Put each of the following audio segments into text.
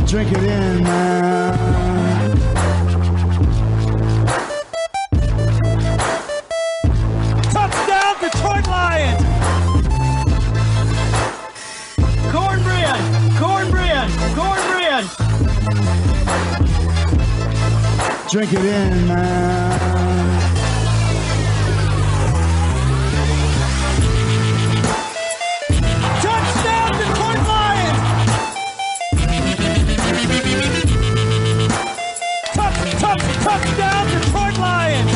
Drink it in, man. Touchdown, Detroit Lions! Cornbread! Cornbread! Cornbread! Drink it in, man. Touchdown, Detroit Lions! Touchdown, Detroit Lions!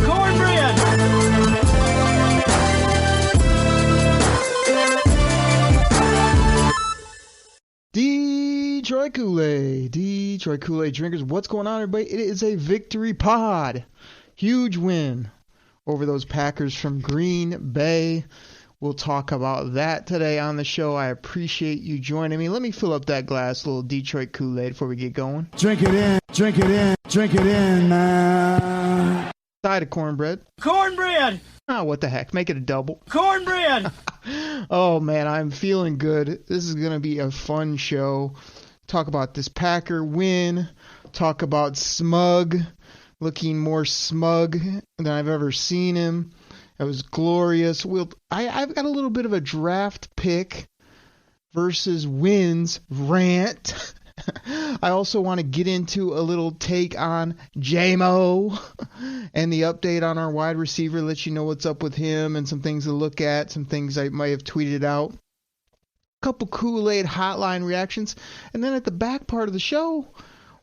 Cornbread! Detroit Koolaid drinkers, what's going on, everybody? It is a victory pod. Huge win over those Packers from Green Bay. We'll talk about that today on the show. I appreciate you joining me. Let me fill up that glass, little Detroit Kool-Aid, before we get going. Drink it in, drink it in, drink it in, man. Side of cornbread. Cornbread! Oh, what the heck? Make it a double. Cornbread! Oh, man, I'm feeling good. This is going to be a fun show. Talk about this Packer win. Talk about Smug. Looking more smug than I've ever seen him. It was glorious. I've got a little bit of a draft pick versus wins rant. I also want to get into a little take on J-Mo and the update on our wide receiver, let you know what's up with him and some things to look at, some things I might have tweeted out. A couple Kool-Aid hotline reactions. And then at the back part of the show,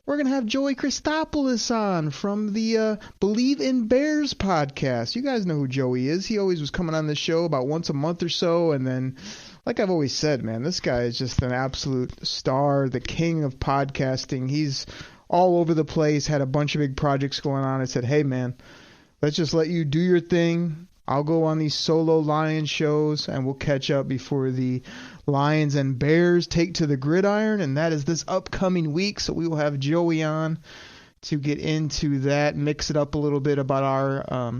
we're going to have Joey Christopoulos on from the Believe in Bears podcast. You guys know who Joey is. He always was coming on this show about once a month or so. And then, like I've always said, man, this guy is just an absolute star, the king of podcasting. He's all over the place, had a bunch of big projects going on. I said, hey, man, let's just let you do your thing. I'll go on these solo Lions shows, and we'll catch up before the Lions and Bears take to the gridiron, and that is this upcoming week. So we will have Joey on to get into that, mix it up a little bit about our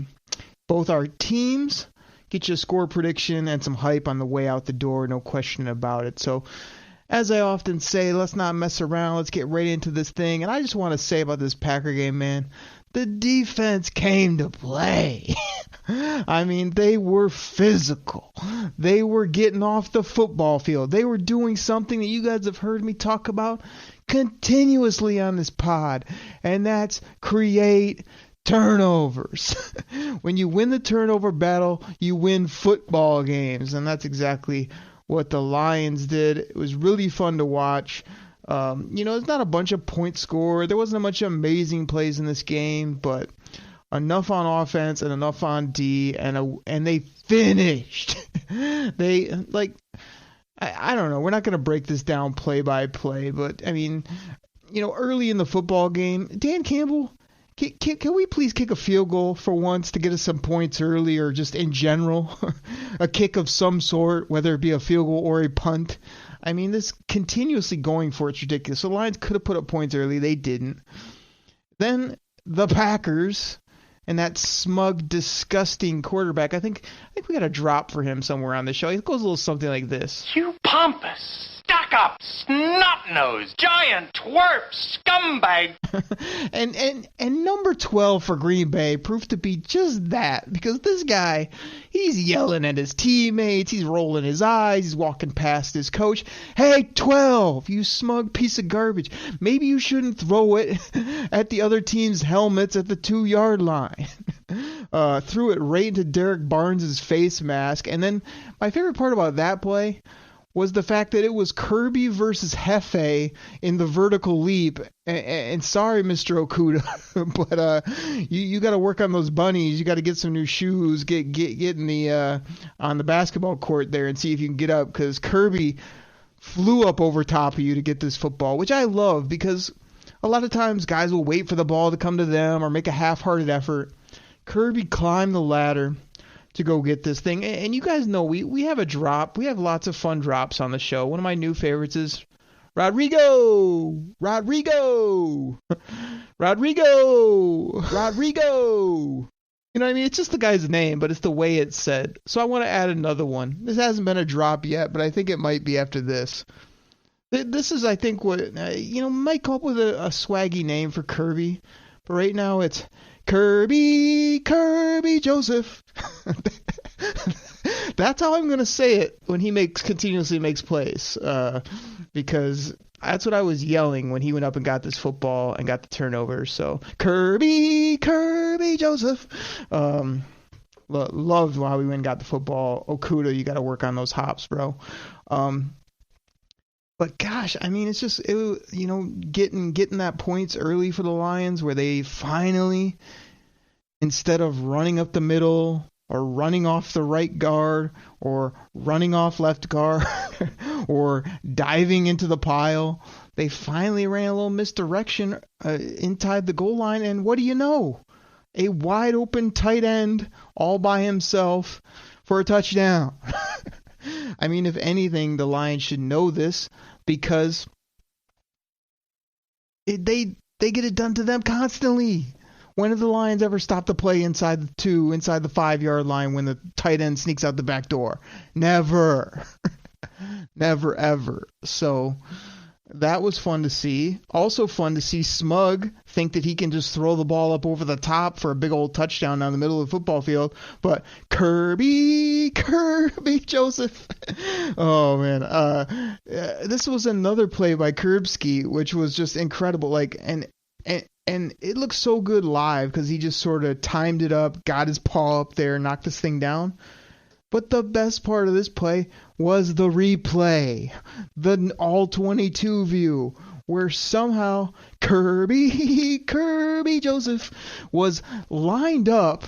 both our teams, get you a score prediction and some hype on the way out the door, no question about it. So as I often say, let's not mess around. Let's get right into this thing. And I just want to say about this Packer game, man, the defense came to play. I mean, they were physical. They were getting off the football field. They were doing something that you guys have heard me talk about continuously on this pod, and that's create turnovers. When you win the turnover battle, you win football games, and that's exactly what the Lions did. It was really fun to watch. It's not a bunch of points scored. There wasn't a bunch of amazing plays in this game, but enough on offense and enough on D, and they finished. I don't know. We're not going to break this down play by play, but I mean, early in the football game, Dan Campbell, can we please kick a field goal for once to get us some points early, or just in general, a kick of some sort, whether it be a field goal or a punt? I mean, this continuously going for it's ridiculous. So the Lions could have put up points early. They didn't. Then the Packers and that smug, disgusting quarterback. I think we got a drop for him somewhere on the show. It goes a little something like this. You pompous, stuck-up, snot-nosed, giant twerp, scumbag. and number 12 for Green Bay proved to be just that, because this guy, he's yelling at his teammates, he's rolling his eyes, he's walking past his coach. Hey, 12, you smug piece of garbage. Maybe you shouldn't throw it at the other team's helmets at the 2-yard line. Threw it right into Derek Barnes' face mask. And then my favorite part about that play was the fact that it was Kerby versus Hefe in the vertical leap. And sorry, Mr. Okuda, but you got to work on those bunnies. You got to get some new shoes, get in the on the basketball court there and see if you can get up, because Kerby flew up over top of you to get this football, which I love, because a lot of times guys will wait for the ball to come to them or make a half-hearted effort. Kerby climbed the ladder to go get this thing. And you guys know we have a drop. We have lots of fun drops on the show. One of my new favorites is Rodrigo. You know what I mean? It's just the guy's name, but it's the way it's said. So I want to add another one. This hasn't been a drop yet, but I think it might be after this. This is, I think, what, might come up with a swaggy name for Kerby. But right now it's Kerby Joseph. That's how I'm going to say it when he continuously makes plays. Because that's what I was yelling when he went up and got this football and got the turnover. So Kerby Joseph. Loved how we went and got the football. Okuda, you got to work on those hops, bro. But gosh, I mean, it's just getting that points early for the Lions where they finally, instead of running up the middle or running off the right guard or running off left guard or diving into the pile, they finally ran a little misdirection inside the goal line. And what do you know? A wide open tight end all by himself for a touchdown. I mean, if anything, the Lions should know this because they get it done to them constantly. When have the Lions ever stopped the play inside the 5-yard line when the tight end sneaks out the back door? Never. Never, ever. So that was fun to see. Also fun to see Smug think that he can just throw the ball up over the top for a big old touchdown down the middle of the football field. But Kerby Joseph. Oh, man. This was another play by Kerbsky, which was just incredible. And it looked so good live because he just sort of timed it up, got his paw up there, knocked this thing down. But the best part of this play was the replay, the all-22 view, where somehow Kerby Joseph was lined up.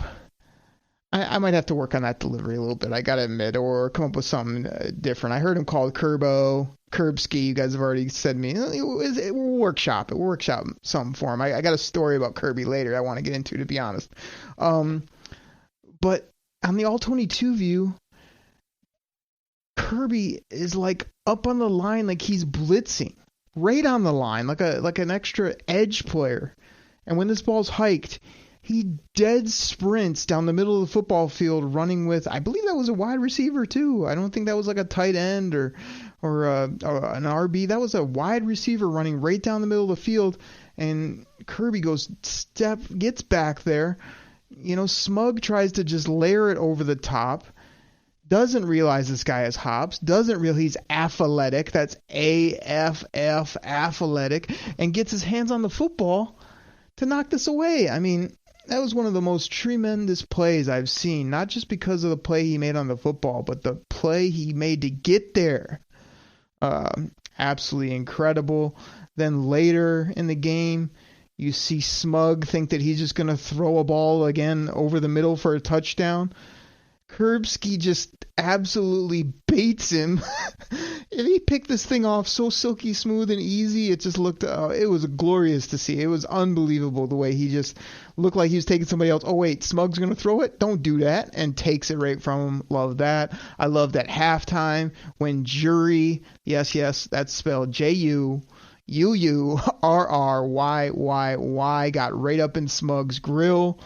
I might have to work on that delivery a little bit, I got to admit, or come up with something different. I heard him called Kerbsky. You guys have already said to me, we'll workshop it. We'll workshop something for him. I got a story about Kerby later I want to get into, to be honest. But on the all-22 view, Kerby is like up on the line like he's blitzing. Right on the line, like an extra edge player. And when this ball's hiked, he dead sprints down the middle of the football field running with, I believe that was a wide receiver too. I don't think that was like a tight end or an RB. That was a wide receiver running right down the middle of the field. And Kerby gets back there. Smug tries to just layer it over the top. Doesn't realize this guy has hops. Doesn't realize he's athletic. That's AFF, athletic. And gets his hands on the football to knock this away. I mean, that was one of the most tremendous plays I've seen. Not just because of the play he made on the football, but the play he made to get there. Absolutely incredible. Then later in the game, you see Smug think that he's just going to throw a ball again over the middle for a touchdown. Kerbsky just absolutely baits him. And he picked this thing off so silky smooth and easy. It just looked, it was glorious to see. It was unbelievable the way he just looked like he was taking somebody else. Oh, wait, Smug's going to throw it? Don't do that. And takes it right from him. Love that. I love that halftime when Jury, yes, that's spelled Juurry, got right up in Smug's grill,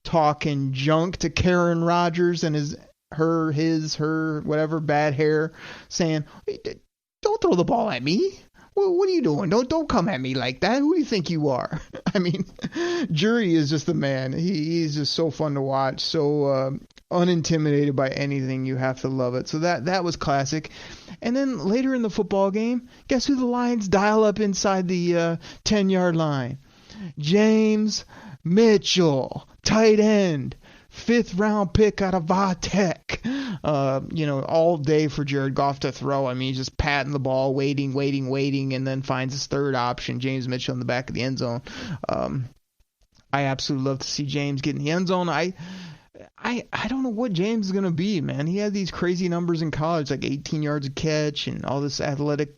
talking junk to Karen Rogers and her whatever bad hair, saying, "Don't throw the ball at me. What are you doing? Don't come at me like that. Who do you think you are?" I mean, Jury is just the man. He's just so fun to watch. So unintimidated by anything. You have to love it. So that was classic. And then later in the football game, guess who the Lions dial up inside the 10-yard line? James Mitchell, tight end, 5th round pick out of Vatech. All day for Jared Goff to throw. I mean, he's just patting the ball, waiting, and then finds his third option, James Mitchell, in the back of the end zone. I absolutely love to see James get in the end zone. I don't know what James is going to be, man. He had these crazy numbers in college, like 18 yards a catch and all this athletic,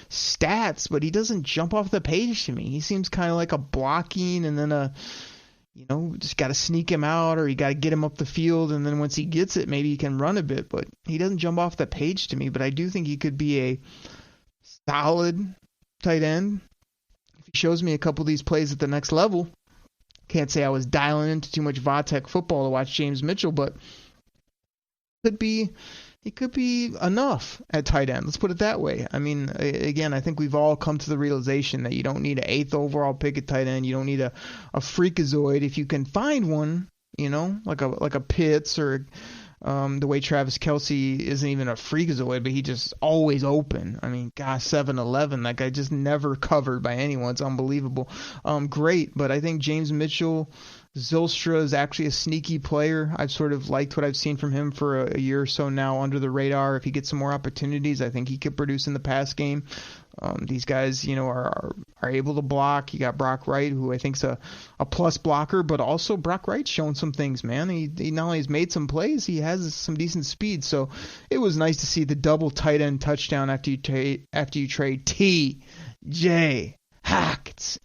stats, but he doesn't jump off the page to me. He seems kind of like a blocking and then just got to sneak him out, or you got to get him up the field, and then once he gets it, maybe he can run a bit, but he doesn't jump off the page to me. But I do think he could be a solid tight end. If he shows me a couple of these plays at the next level, Can't say I was dialing into too much Vatek football to watch James Mitchell, but he could be enough at tight end. Let's put it that way. I mean, again, I think we've all come to the realization that you don't need an 8th overall pick at tight end. You don't need a freakazoid. If you can find one, like a Pitts or the way Travis Kelce isn't even a freakazoid, but he just always open. I mean, gosh, 7'11", that guy just never covered by anyone. It's unbelievable. Great, but I think James Mitchell, Zylstra is actually a sneaky player. I've sort of liked what I've seen from him for a year or so now under the radar. If he gets some more opportunities, I think he could produce in the pass game. These guys, are able to block. You got Brock Wright, who I think's a plus blocker, but also Brock Wright's shown some things, man. He not only has made some plays, he has some decent speed. So it was nice to see the double tight end touchdown after you trade T.J. Hackett.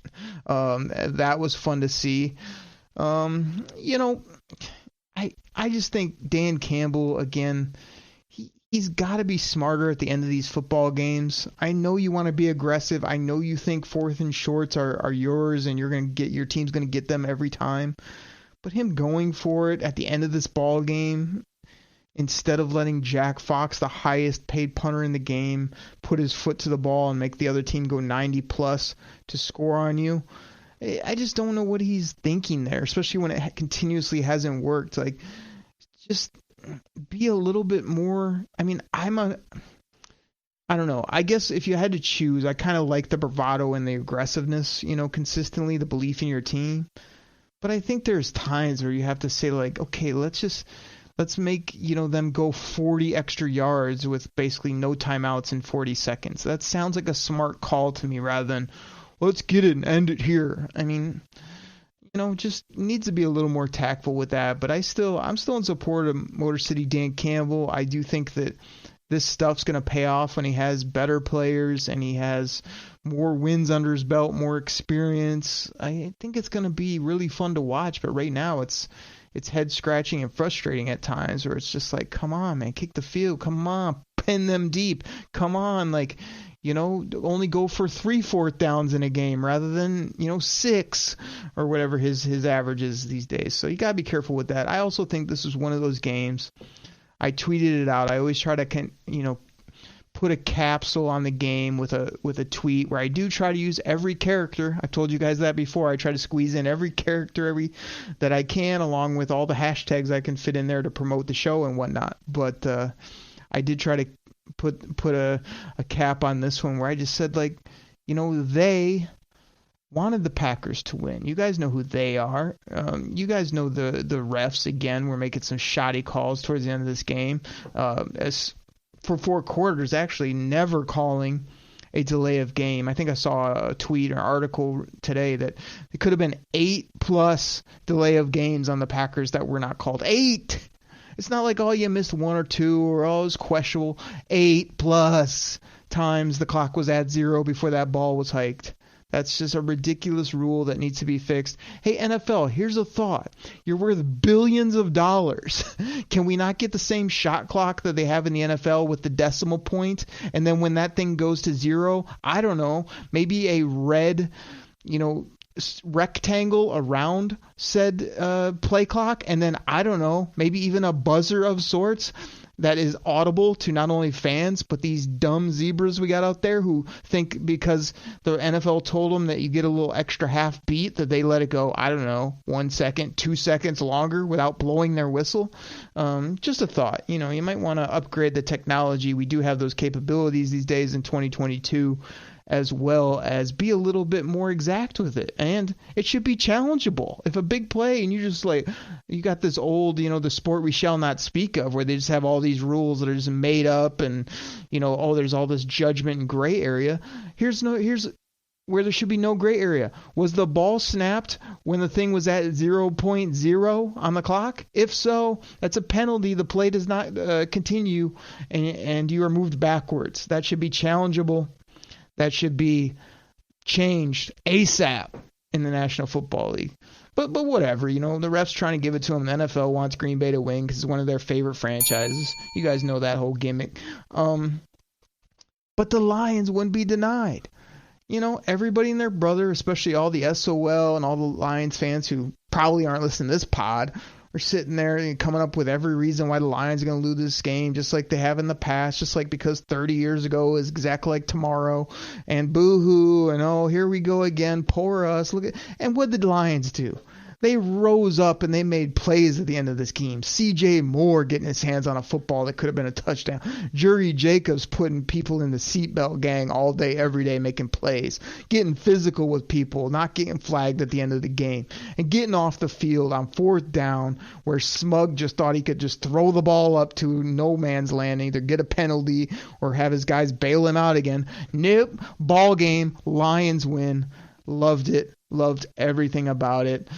That was fun to see. I just think Dan Campbell, again, he's got to be smarter at the end of these football games. I know you want to be aggressive. I know you think 4th and shorts are yours and your team's going to get them every time. But him going for it at the end of this ball game, instead of letting Jack Fox, the highest paid punter in the game, put his foot to the ball and make the other team go 90 plus to score on you, I just don't know what he's thinking there, especially when it continuously hasn't worked. Like, just be a little bit more. I mean, I don't know. I guess if you had to choose, I kind of like the bravado and the aggressiveness, consistently, the belief in your team. But I think there's times where you have to say, like, okay, let's make, them go 40 extra yards with basically no timeouts in 40 seconds. That sounds like a smart call to me rather than, let's get it and end it here. I mean, just needs to be a little more tactful with that. But I'm still in support of Motor City Dan Campbell. I do think that this stuff's going to pay off when he has better players and he has more wins under his belt, more experience. I think it's going to be really fun to watch. But right now it's head scratching and frustrating at times, where it's just like, come on, man, kick the field. Come on, pin them deep. Come on, only go for 3 4th downs in a game rather than, 6 or whatever his average is these days. So you got to be careful with that. I also think this is one of those games. I tweeted it out. I always try to, put a capsule on the game with a tweet where I do try to use every character. I've told you guys that before. I try to squeeze in every character that I can, along with all the hashtags I can fit in there to promote the show and whatnot. But I did try to put a cap on this one where I just said, like, they wanted the Packers to win. You guys know who they are. You guys know the refs, again, were making some shoddy calls towards the end of this game. As for 4 quarters, actually never calling a delay of game. I think I saw a tweet or article today that it could have been 8+ delay of games on the Packers that were not called. 8! It's not like, you missed 1 or 2 or it was questionable. 8+ times the clock was at 0 before that ball was hiked. That's just a ridiculous rule that needs to be fixed. Hey, NFL, here's a thought. You're worth billions of dollars. Can we not get the same shot clock that they have in the NFL with the decimal point? And then when that thing goes to 0, I don't know, maybe a red, rectangle around said play clock, and then I don't know, maybe even a buzzer of sorts that is audible to not only fans but these dumb zebras we got out there who think because the NFL told them that you get a little extra half beat that they let it go, I don't know, 1 second, 2 seconds longer without blowing their whistle. Just a thought. You might want to upgrade the technology. We do have those capabilities these days in 2022, as well as be a little bit more exact with it. And it should be challengeable. If a big play and you just you got this old, the sport we shall not speak of, where they just have all these rules that are just made up and, there's all this judgment and gray area. Here's where there should be no gray area. Was the ball snapped when the thing was at 0.0 on the clock? If so, that's a penalty. The play does not continue and you are moved backwards. That should be challengeable. That should be changed ASAP in the National Football League. But whatever, the refs trying to give it to them. The NFL wants Green Bay to win because it's one of their favorite franchises. You guys know that whole gimmick. But the Lions wouldn't be denied. everybody and their brother, especially all the SOL and all the Lions fans who probably aren't listening to this pod, are sitting there and coming up with every reason why the Lions are going to lose this game, just like they have in the past, just like because 30 years ago is exactly like tomorrow, and boo-hoo, and oh, here we go again, poor us. And what did the Lions do? They rose up and they made plays at the end of this game. C.J. Moore getting his hands on a football that could have been a touchdown. Jury Jacobs putting people in the seatbelt gang all day, every day, making plays. Getting physical with people, not getting flagged at the end of the game. And getting off the field on 4th down where Smug just thought he could just throw the ball up to no man's land, either get a penalty or have his guys bail him out again. Nope. Ball game. Lions win. Loved it. Loved everything about it.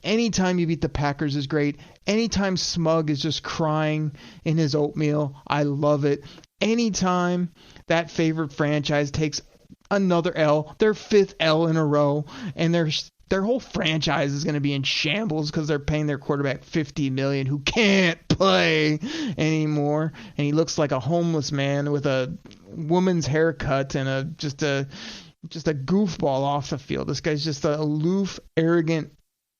Anytime you beat the Packers is great. Anytime Smug is just crying in his oatmeal, I love it. Anytime that favorite franchise takes another L, their 5th L in a row, and their whole franchise is going to be in shambles because they're paying their quarterback $50 million who can't play anymore, and he looks like a homeless man with a woman's haircut and just a goofball off the field. This guy's just an aloof, arrogant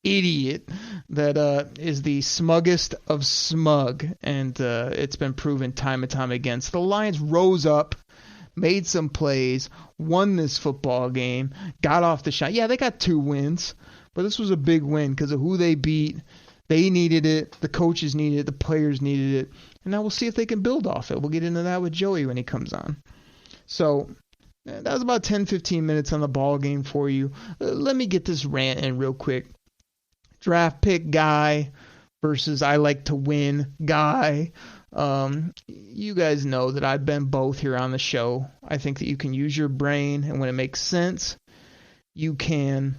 idiot that is the smuggest of smug, and it's been proven time and time again. So the Lions rose up, made some plays, won this football game, got off the shot. Yeah, they got 2 wins, but this was a big win because of who they beat. They needed it. The coaches needed it. The players needed it. And now we'll see if they can build off it. We'll get into that with Joey when he comes on. So that was about 10-15 minutes on the ball game for you. Let me get this rant in real quick. Draft pick guy versus I like to win guy. You guys know that I've been both here on the show. I think that you can use your brain, and when it makes sense, you can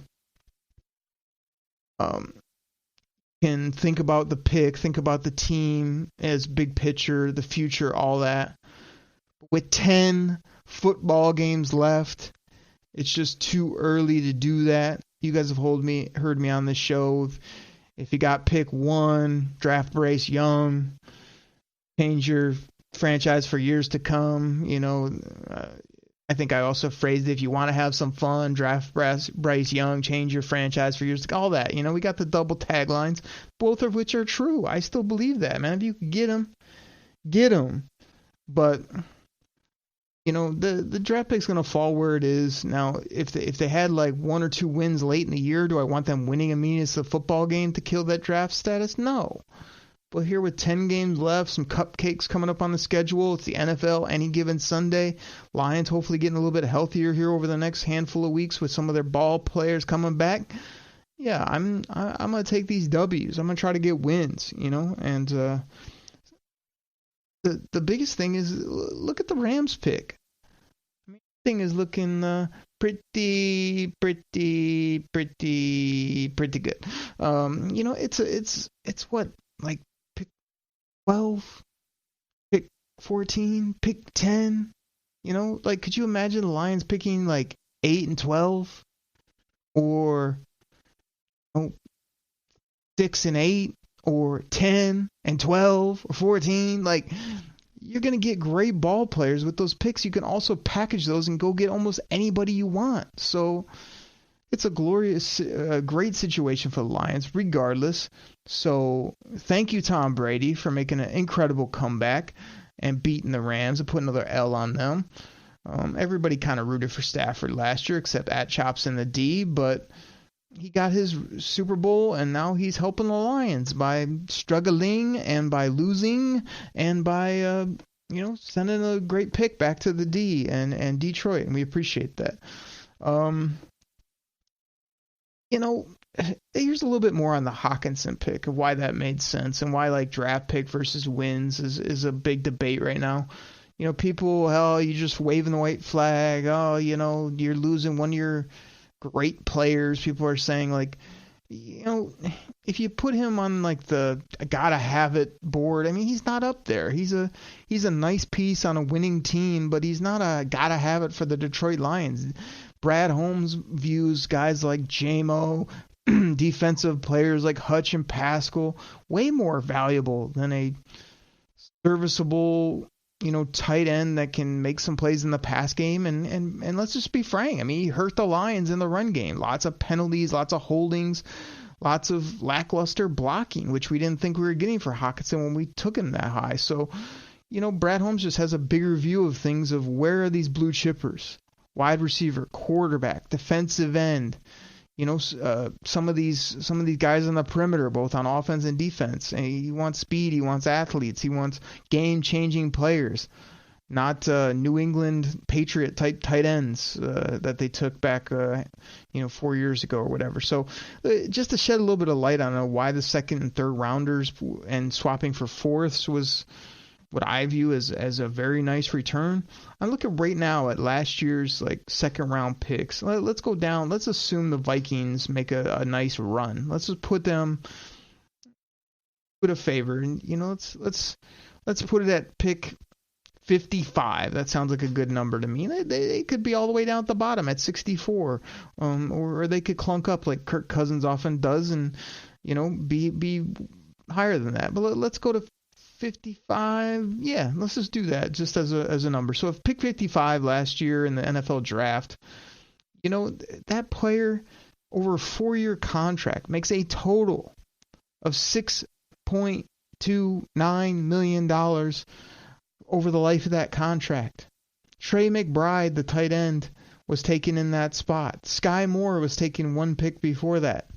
think about the pick, think about the team as big picture, the future, all that. With 10 football games left, it's just too early to do that. You guys have heard me on this show. If you got pick 1, draft Bryce Young, change your franchise for years to come. I think I also phrased it, if you want to have some fun, draft Bryce Young, change your franchise for years to come. All that. We got the double taglines, both of which are true. I still believe that, man. If you can get them, get them. But the draft pick's going to fall where it is. Now, if they had like 1 or 2 wins late in the year, do I want them winning immediately as a football game to kill that draft status? No. But here with 10 games left, some cupcakes coming up on the schedule, it's the NFL any given Sunday. Lions hopefully getting a little bit healthier here over the next handful of weeks with some of their ball players coming back. Yeah, I'm going to take these W's. I'm going to try to get wins, and the biggest thing is look at the Rams pick. Thing is looking pretty good. It's what, like pick 12, pick 14, pick 10. Could you imagine the Lions picking like 8 and 12, or 6 and 8, or 10 and 12, or 14? You're going to get great ball players with those picks. You can also package those and go get almost anybody you want. So it's a great situation for the Lions regardless. So thank you, Tom Brady, for making an incredible comeback and beating the Rams and putting another L on them. Everybody kind of rooted for Stafford last year except at Chops in the D, but he got his Super Bowl, and now he's helping the Lions by struggling and by losing and by, sending a great pick back to the D and Detroit, and we appreciate that. Here's a little bit more on the Hawkinson pick of why that made sense and why, draft pick versus wins is a big debate right now. People, you just waving the white flag. Oh, you're losing one of your great players. People are saying if you put him on the gotta have it board, he's not up there. He's a nice piece on a winning team, but he's not a gotta have it for the Detroit Lions. Brad Holmes views guys like J-Mo, defensive players like Hutch and Pascal, way more valuable than a serviceable tight end that can make some plays in the pass game. And let's just be frank. I mean, he hurt the Lions in the run game. Lots of penalties, lots of holdings, lots of lackluster blocking, which we didn't think we were getting for Hockenson when we took him that high. So, Brad Holmes just has a bigger view of things, of where are these blue chippers? Wide receiver, quarterback, defensive end. Some of these guys on the perimeter, both on offense and defense. And he wants speed. He wants athletes. He wants game-changing players, not New England Patriot type tight ends that they took back, 4 years ago or whatever. So just to shed a little bit of light on why the second and third rounders and swapping for fourths was what I view as a very nice return. I'm looking right now at last year's second round picks. Let's go down. Let's assume the Vikings make a nice run. Let's just put them a favor, and let's put it at pick 55. That sounds like a good number to me. They could be all the way down at the bottom at 64, or they could clunk up like Kirk Cousins often does, and be higher than that. But let's go to 55. Yeah, let's just do that just as a number. So if pick 55 last year in the NFL draft, that player over a 4-year contract makes a total of $6.29 million over the life of that contract. Trey McBride, the tight end, was taken in that spot. Sky Moore was taken one pick before that.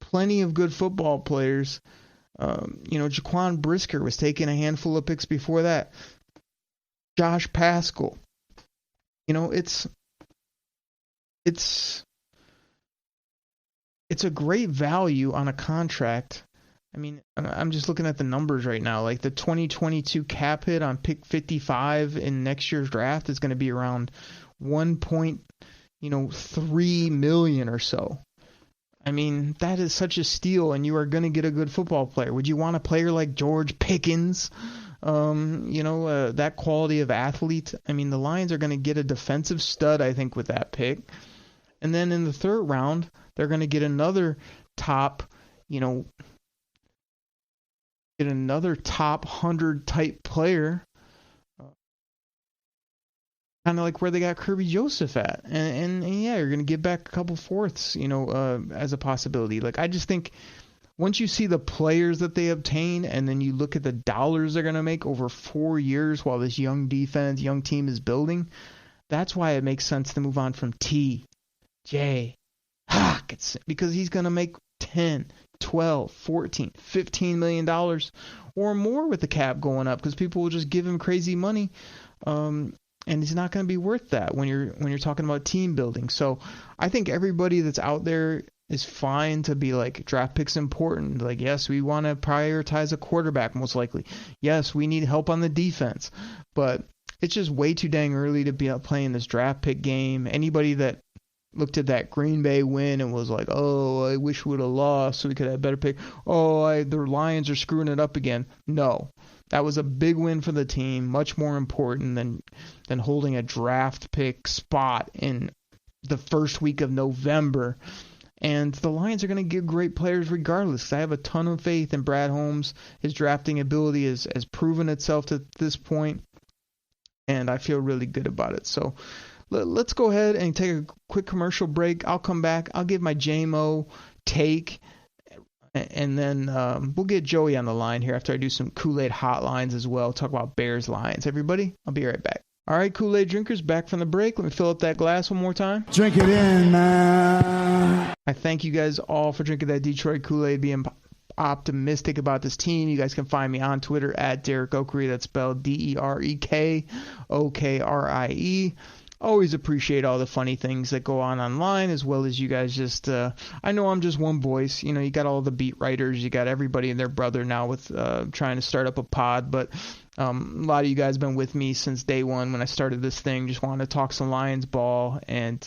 Plenty of good football players. Jaquan Brisker was taking a handful of picks before that. Josh Paschal. It's a great value on a contract. I mean, I'm just looking at the numbers right now. Like the 2022 cap hit on pick 55 in next year's draft is going to be around 1.3 million or so. I mean, that is such a steal, and you are going to get a good football player. Would you want a player like George Pickens? That quality of athlete. I mean, the Lions are going to get a defensive stud, I think, with that pick. And then in the third round, they're going to get another top 100 type player. Kind of like where they got Kerby Joseph at. And yeah, you're going to give back a couple fourths, as a possibility. I just think once you see the players that they obtain and then you look at the dollars they're going to make over 4 years while this young team is building, that's why it makes sense to move on from T.J. Hockenson, because he's going to make 10, 12, 14, $15 million or more with the cap going up, because people will just give him crazy money. And he's not going to be worth that when you're talking about team building. So I think everybody that's out there is fine to be draft picks important. Yes, we want to prioritize a quarterback most likely. Yes, we need help on the defense. But it's just way too dang early to be out playing this draft pick game. Anybody that looked at that Green Bay win and was like, oh, I wish we would have lost so we could have a better pick. Oh, the Lions are screwing it up again. No. That was a big win for the team, much more important than holding a draft pick spot in the first week of November. And the Lions are going to get great players regardless. I have a ton of faith in Brad Holmes. His drafting ability has proven itself to this point, and I feel really good about it. So let's go ahead and take a quick commercial break. I'll come back. I'll give my JMO take. And then we'll get Joey on the line here after I do some Kool-Aid hotlines as well. Talk about Bears Lions. Everybody, I'll be right back. All right, Kool-Aid drinkers, back from the break. Let me fill up that glass one more time. Drink it in, man. I thank you guys all for drinking that Detroit Kool-Aid, being optimistic about this team. You guys can find me on Twitter at Derek Okrie. That's spelled DerekOkrie. Always appreciate all the funny things that go on online, as well as you guys just, I know I'm just one voice. You got all the beat writers. You got everybody and their brother now with trying to start up a pod. But a lot of you guys have been with me since day one when I started this thing. Just wanted to talk some Lions ball, and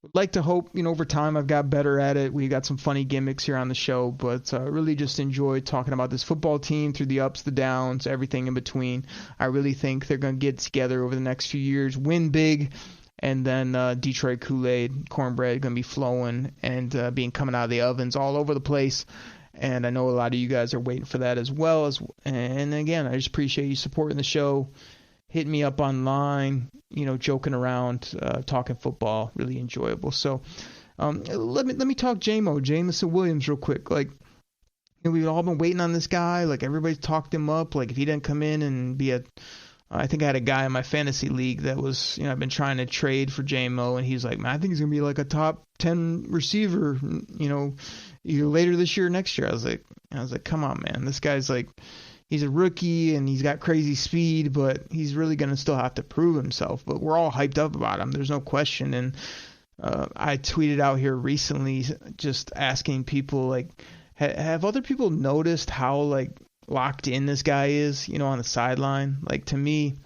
would like to hope, over time I've got better at it. We got some funny gimmicks here on the show, but really just enjoyed talking about this football team through the ups, the downs, everything in between. I really think they're going to get together over the next few years, win big, and then Detroit Kool-Aid, cornbread, going to be flowing and being coming out of the ovens all over the place. And I know a lot of you guys are waiting for that as well. And again, I just appreciate you supporting the show, hitting me up online, joking around, talking football, really enjoyable. So let me talk Jameson Williams real quick. Like, we've all been waiting on this guy. Like, everybody's talked him up. Like, if he didn't come in and I think I had a guy in my fantasy league that was, I've been trying to trade for J-Mo, and he's like, man, I think he's going to be like a top 10 receiver, either later this year or next year. I was like, come on, man. This guy's like, he's a rookie and he's got crazy speed, but he's really going to still have to prove himself. But we're all hyped up about him. There's no question. And I tweeted out here recently just asking people, like, have other people noticed how, like, locked in this guy is, on the sideline? Like, to me,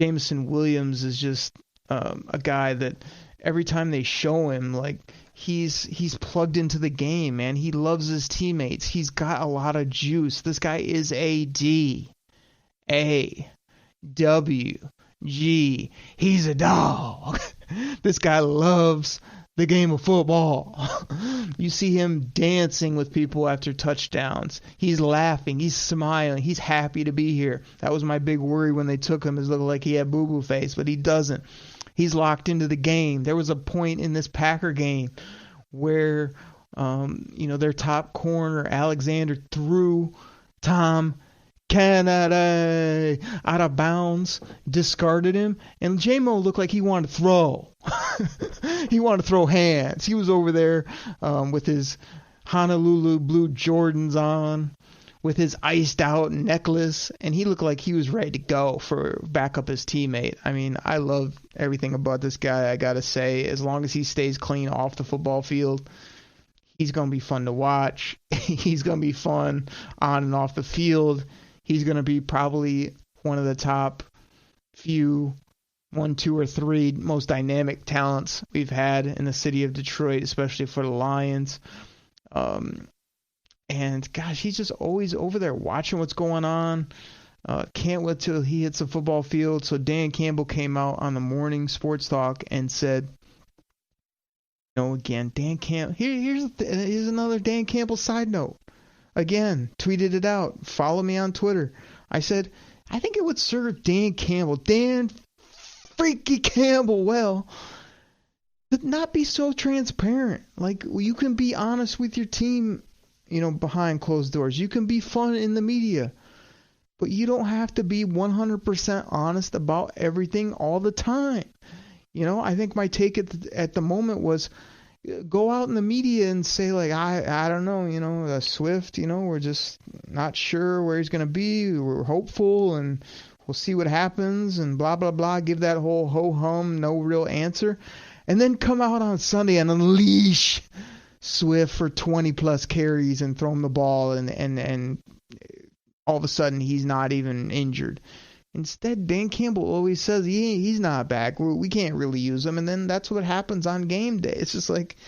Jameson Williams is just a guy that every time they show him, like, he's plugged into the game, man. He loves his teammates. He's got a lot of juice. This guy is a D-A-W-G. He's a dog. This guy loves the game of football. You see him dancing with people after touchdowns. He's laughing. He's smiling. He's happy to be here. That was my big worry when they took him, is looking like he had boo-boo face, but he doesn't. He's locked into the game. There was a point in this Packer game where, their top corner, Alexander, threw Tom Kennedy out of bounds, discarded him, and J-Mo looked like he wanted to throw. He wanted to throw hands. He was over there with his Honolulu blue Jordans on, with his iced out necklace, and he looked like he was ready to go for back up his teammate. I mean, I love everything about this guy, I gotta say. As long as he stays clean off the football field, he's gonna be fun to watch. He's gonna be fun on and off the field. He's gonna be probably one of the top few 1, 2, or 3 most dynamic talents we've had in the city of Detroit, especially for the Lions. And gosh, he's just always over there watching what's going on. Can't wait till he hits the football field. So Dan Campbell came out on the morning sports talk and said, again, Dan Campbell. Here's another Dan Campbell side note. Again, tweeted it out. Follow me on Twitter. I said, I think it would serve Dan Freaky Campbell well to not be so transparent. Like, you can be honest with your team, behind closed doors. You can be fun in the media, but you don't have to be 100% honest about everything all the time. I think my take at the moment was, go out in the media and say, like, I don't know, Swift, we're just not sure where he's going to be. We're hopeful and we'll see what happens and blah, blah, blah. Give that whole ho-hum, no real answer. And then come out on Sunday and unleash Swift for 20-plus carries and throw him the ball and all of a sudden he's not even injured. Instead, Dan Campbell always says he's not back. We can't really use him. And then that's what happens on game day. It's just like, I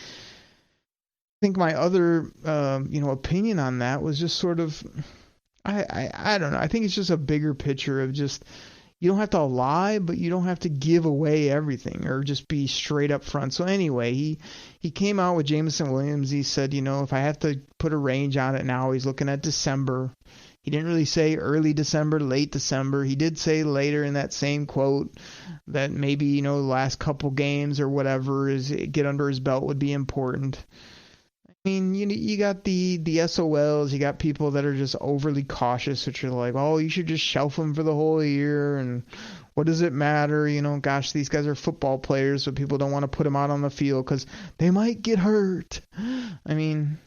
think my other, opinion on that was just sort of, I don't know. I think it's just a bigger picture of just, you don't have to lie, but you don't have to give away everything or just be straight up front. So anyway, he came out with Jameson Williams. He said, if I have to put a range on it now, he's looking at December. He didn't really say early December, late December. He did say later in that same quote that maybe, the last couple games or whatever is get under his belt would be important. I mean, you got the SOLs, you got people that are just overly cautious, which are like, oh, you should just shelf him for the whole year, and what does it matter? Gosh, these guys are football players, so people don't want to put them out on the field because they might get hurt. I mean,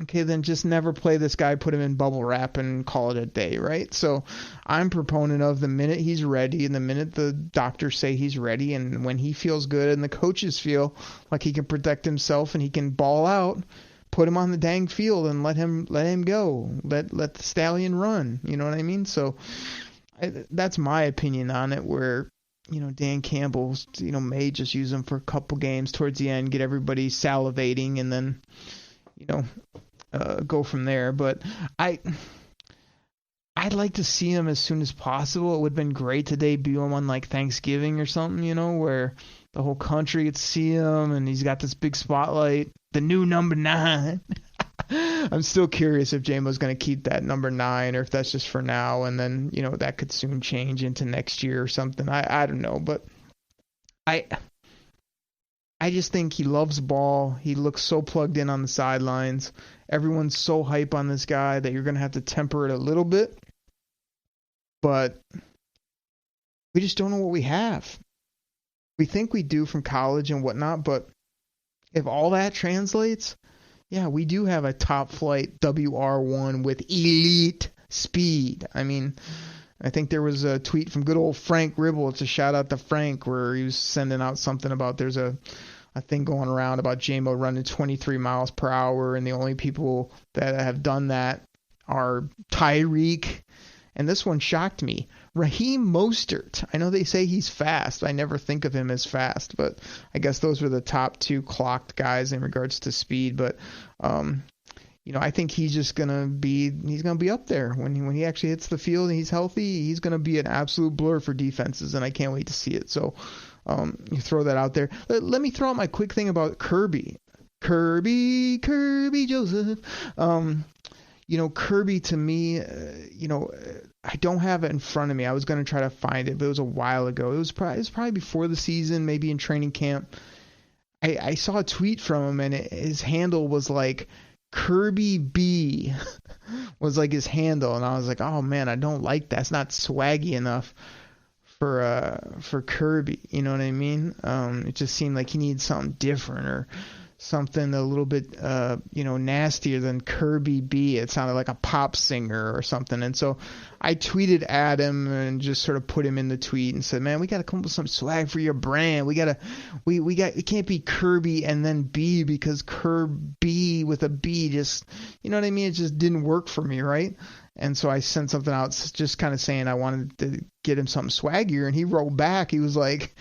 okay, then just never play this guy, put him in bubble wrap and call it a day, right? So I'm proponent of the minute he's ready and the minute the doctors say he's ready and when he feels good and the coaches feel like he can protect himself and he can ball out, put him on the dang field and let him go. Let the stallion run. You know what I mean? So that's my opinion on it, where Dan Campbell, may just use him for a couple games towards the end, get everybody salivating, and then, go from there. But I'd like to see him as soon as possible. It would have been great to debut him on like Thanksgiving or something, where the whole country gets to see him and he's got this big spotlight, the new number 9. I'm still curious if J-Mo's going to keep that number 9 or if that's just for now, and then, you know, that could soon change into next year or something. I don't know, but I just think he loves ball. He looks so plugged in on the sidelines. Everyone's so hype on this guy that you're going to have to temper it a little bit. But we just don't know what we have. We think we do from college and whatnot, but if all that translates, yeah, we do have a top flight WR1 with elite speed. I mean, I think there was a tweet from good old Frank Ribble. It's a shout out to Frank where he was sending out something about there's a thing going around about J-Mo running 23 miles per hour, and the only people that have done that are Tyreek. And this one shocked me. Raheem Mostert. I know they say he's fast. I never think of him as fast, but I guess those were the top 2 clocked guys in regards to speed. But, you know, I think he's just going to be up there. When he actually hits the field and he's healthy, he's going to be an absolute blur for defenses, and I can't wait to see it. So you throw that out there. Let me throw out my quick thing about Kerby. Kerby Joseph. You know, Kerby to me, you know, I don't have it in front of me. I was going to try to find it, but it was a while ago. It was probably before the season, maybe in training camp. I saw a tweet from him, and his handle was like Kerby B was like his handle, and I was like, oh man, I don't like that. It's not swaggy enough for Kerby. You know what I mean? It just seemed like he needed something different or something a little bit, you know, nastier than Kerby B. It sounded like a pop singer or something. And so I tweeted at him and just sort of put him in the tweet and said, man, we got to come up with some swag for your brand. It can't be Kerby and then B, because Kerby with a B just, you know what I mean? It just didn't work for me, right? And so I sent something out just kind of saying I wanted to get him something swaggier, and he wrote back. He's like,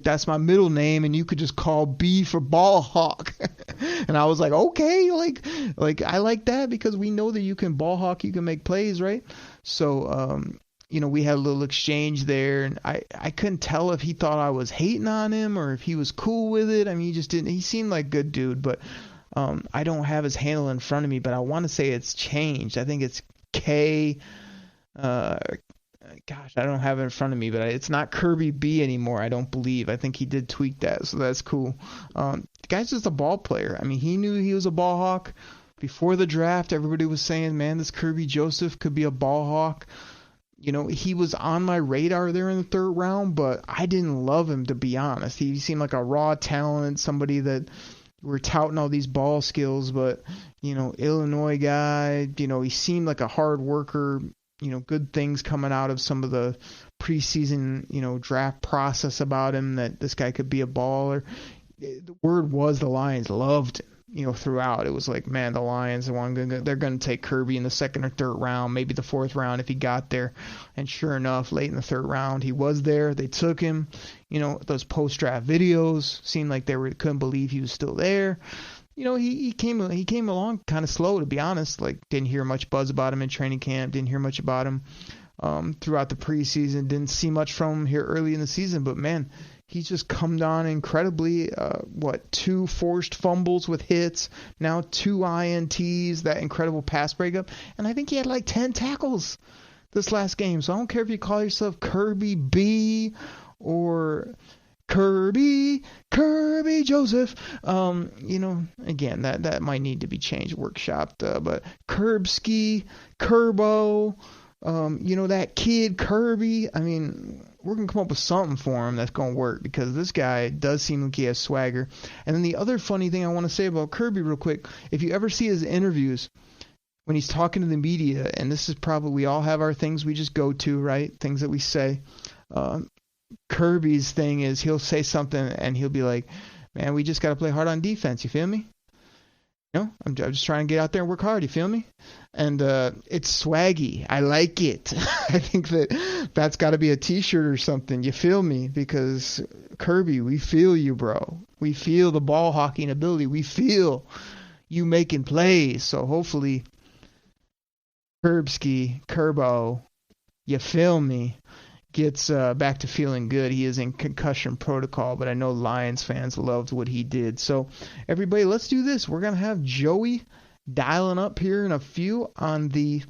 that's my middle name, and you could just call B for ball hawk. And I was like, okay, like I like that, because we know that you can ball hawk, you can make plays, right? So, you know, we had a little exchange there, and I couldn't tell if he thought I was hating on him or if he was cool with it. I mean, he seemed like a good dude, but I don't have his handle in front of me, but I want to say it's changed. I think it's K, gosh, I don't have it in front of me, but it's not Kerby B anymore, I don't believe. I think he did tweak that, so that's cool. The guy's just a ball player. I mean, he knew he was a ball hawk. Before the draft, everybody was saying, man, this Kerby Joseph could be a ball hawk. You know, he was on my radar there in the 3rd round, but I didn't love him, to be honest. He seemed like a raw talent, somebody that we're touting all these ball skills, but, you know, Illinois guy, you know, he seemed like a hard worker, you know, good things coming out of some of the preseason, you know, draft process about him, that this guy could be a baller. The word was the Lions loved him, you know, throughout. It was like, man, the Lions, they're going to take Kerby in the 2nd or 3rd round, maybe the 4th round if he got there. And sure enough, late in the 3rd round, he was there. They took him. You know, those post-draft videos seemed like couldn't believe he was still there. You know, he came along kind of slow, to be honest. Like, didn't hear much buzz about him in training camp. Didn't hear much about him throughout the preseason. Didn't see much from him here early in the season. But, man, he's just come on incredibly. 2 forced fumbles with hits, now 2 INTs, that incredible pass breakup. And I think he had like 10 tackles this last game. So I don't care if you call yourself Kerby B or Kerby Joseph. You know, again, that might need to be changed, workshopped. But Kerbski, Kerbo, you know, that kid Kerby. I mean, we're going to come up with something for him that's going to work, because this guy does seem like he has swagger. And then the other funny thing I want to say about Kerby real quick, if you ever see his interviews when he's talking to the media, and this is probably, we all have our things we just go to, right? Things that we say. Kirby's thing is he'll say something and he'll be like, man, we just got to play hard on defense. You feel me? You know, I'm just trying to get out there and work hard. You feel me? And it's swaggy. I like it. I think that's got to be a T-shirt or something. You feel me? Because Kerby, we feel you, bro. We feel the ball hawking ability. We feel you making plays. So hopefully, Kerbo, you feel me, gets back to feeling good. He is in concussion protocol, but I know Lions fans loved what he did. So everybody, let's do this. We're going to have Joey dialing up here in a few on the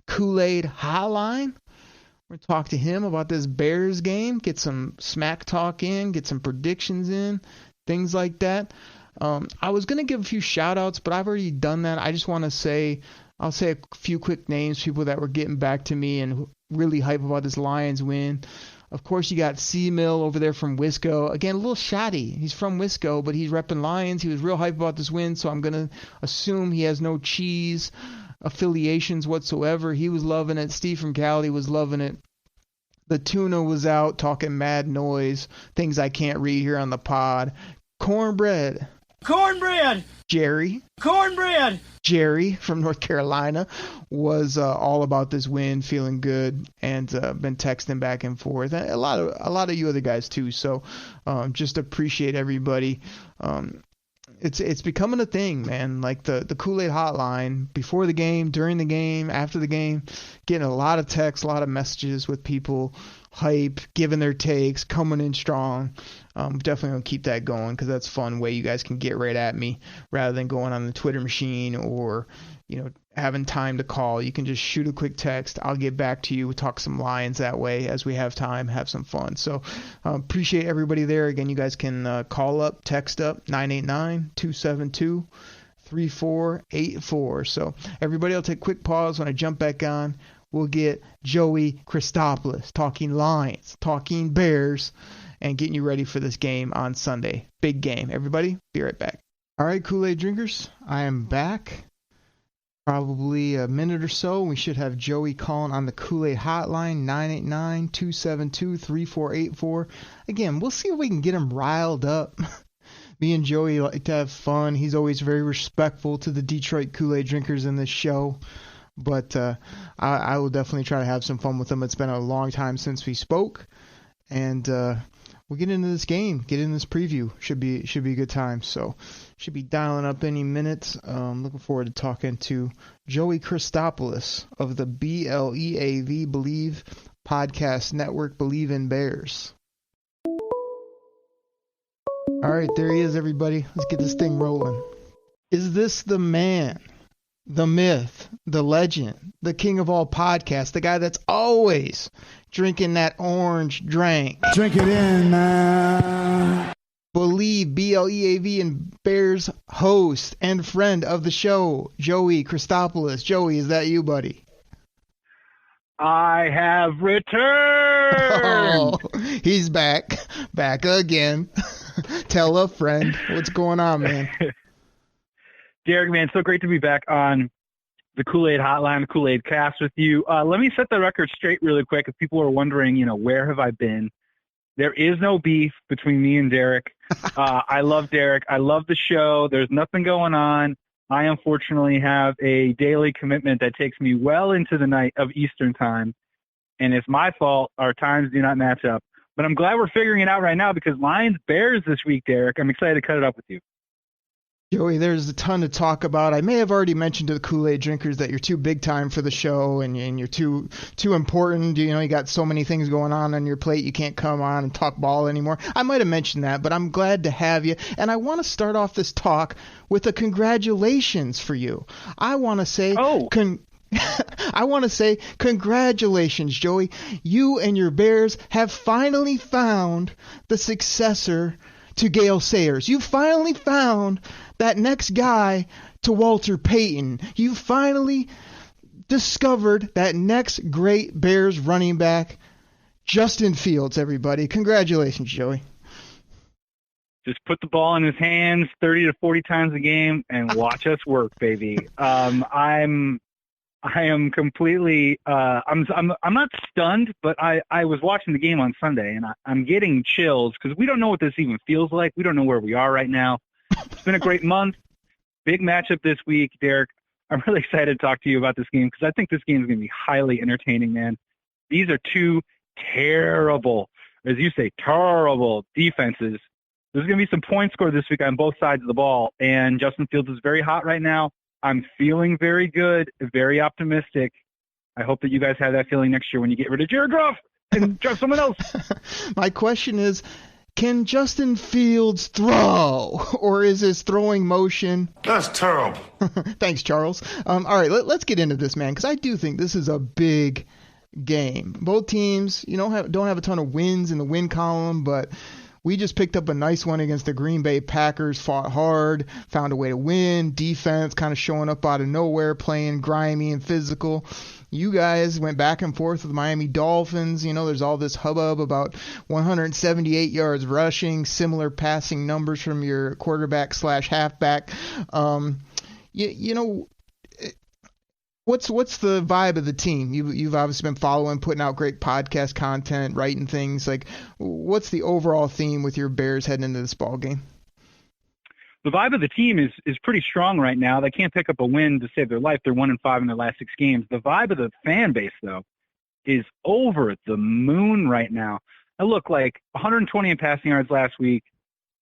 Koolaid hotline. We're going to talk to him about this Bears game, get some smack talk in, get some predictions in, things like that. I was going to give a few shout-outs, but I've already done that. I just want to say, I'll say a few quick names, people that were getting back to me and really hype about this Lions win. Of course, you got C-Mill over there from Wisco. Again, a little shoddy. He's from Wisco, but he's repping Lions. He was real hype about this win, so I'm going to assume he has no cheese affiliations whatsoever. He was loving it. Steve from Cali was loving it. The Tuna was out talking mad noise, things I can't read here on the pod. Cornbread. Cornbread! Jerry. Cornbread! Jerry from North Carolina was all about this win, feeling good, and been texting back and forth. A lot of you other guys too. So just appreciate everybody. It's becoming a thing, man. Like the Kool-Aid hotline before the game, during the game, after the game, getting a lot of texts, a lot of messages with people hype, giving their takes, coming in strong. Definitely gonna keep that going because that's a fun way you guys can get right at me rather than going on the Twitter machine or having time to call. You can just shoot a quick text. I'll get back to you. We'll talk some Lions that way as we have time, have some fun. So appreciate everybody there. Again, you guys can call up, text up, 989-272-3484. So everybody, I'll take a quick pause. When I jump back on, we'll get Joey Christopoulos talking Lions, talking Bears, and getting you ready for this game on Sunday. Big game. Everybody, be right back. All right, Kool-Aid drinkers, I am back. Probably a minute or so. We should have Joey calling on the Kool-Aid hotline, 989-272-3484. Again, we'll see if we can get him riled up. Me and Joey like to have fun. He's always very respectful to the Detroit Kool-Aid drinkers in this show. But I will definitely try to have some fun with him. It's been a long time since we spoke. And we'll get into this game, get in this preview. Should be a good time. So should be dialing up any minute. Looking forward to talking to Joey Christopoulos of the BLEAV Believe Podcast Network, Believe in Bears. All right, there he is, everybody. Let's get this thing rolling. Is this the man, the myth, the legend, the king of all podcasts, the guy that's always drinking that orange drink? Drink it in, man. Believe, BLEAV and Bears host and friend of the show, Joey Christopoulos. Joey, is that you, buddy? I have returned. Oh, he's back again. Tell a friend. What's going on, man? Derek, man, so great to be back on the Kool-Aid hotline, the Koolaid Cast with you. Let me set the record straight really quick. If people are wondering, where have I been? There is no beef between me and Derek. I love Derek. I love the show. There's nothing going on. I unfortunately have a daily commitment that takes me well into the night of Eastern time, and it's my fault. Our times do not match up. But I'm glad we're figuring it out right now because Lions Bears this week, Derek. I'm excited to cut it up with you. Joey, there's a ton to talk about. I may have already mentioned to the Kool-Aid drinkers that you're too big time for the show and you're too important. You got so many things going on your plate. You can't come on and talk ball anymore. I might have mentioned that, but I'm glad to have you. And I want to start off this talk with a congratulations for you. I want to say congratulations, Joey. You and your Bears have finally found the successor to Gale Sayers. You finally found that next guy to Walter Payton. You finally discovered that next great Bears running back, Justin Fields, everybody. Congratulations, Joey. Just put the ball in his hands 30 to 40 times a game and watch us work, baby. I am completely I'm not stunned, but I was watching the game on Sunday and I'm getting chills because we don't know what this even feels like. We don't know where we are right now. It's been a great month. Big matchup this week, Derek. I'm really excited to talk to you about this game because I think this game is going to be highly entertaining, man. These are two terrible, as you say, terrible defenses. There's going to be some points scored this week on both sides of the ball, and Justin Fields is very hot right now. I'm feeling very good, very optimistic. I hope that you guys have that feeling next year when you get rid of Jared Goff and draft someone else. My question is, Can Justin Fields throw, or is his throwing motion? That's terrible. Thanks, Charles. All right, let's get into this, man, because I do think this is a big game. Both teams, don't have a ton of wins in the win column, but we just picked up a nice one against the Green Bay Packers, fought hard, found a way to win, defense kind of showing up out of nowhere, playing grimy and physical. You guys went back and forth with the Miami Dolphins. There's all this hubbub about 178 yards rushing, similar passing numbers from your quarterback / halfback. What's the vibe of the team? You've obviously been following, putting out great podcast content, writing things. Like, what's the overall theme with your Bears heading into this ball game? The vibe of the team is pretty strong right now. They can't pick up a win to save their life. They're 1-5 in their last 6 games. The vibe of the fan base, though, is over the moon right now. I look like 120 in passing yards last week.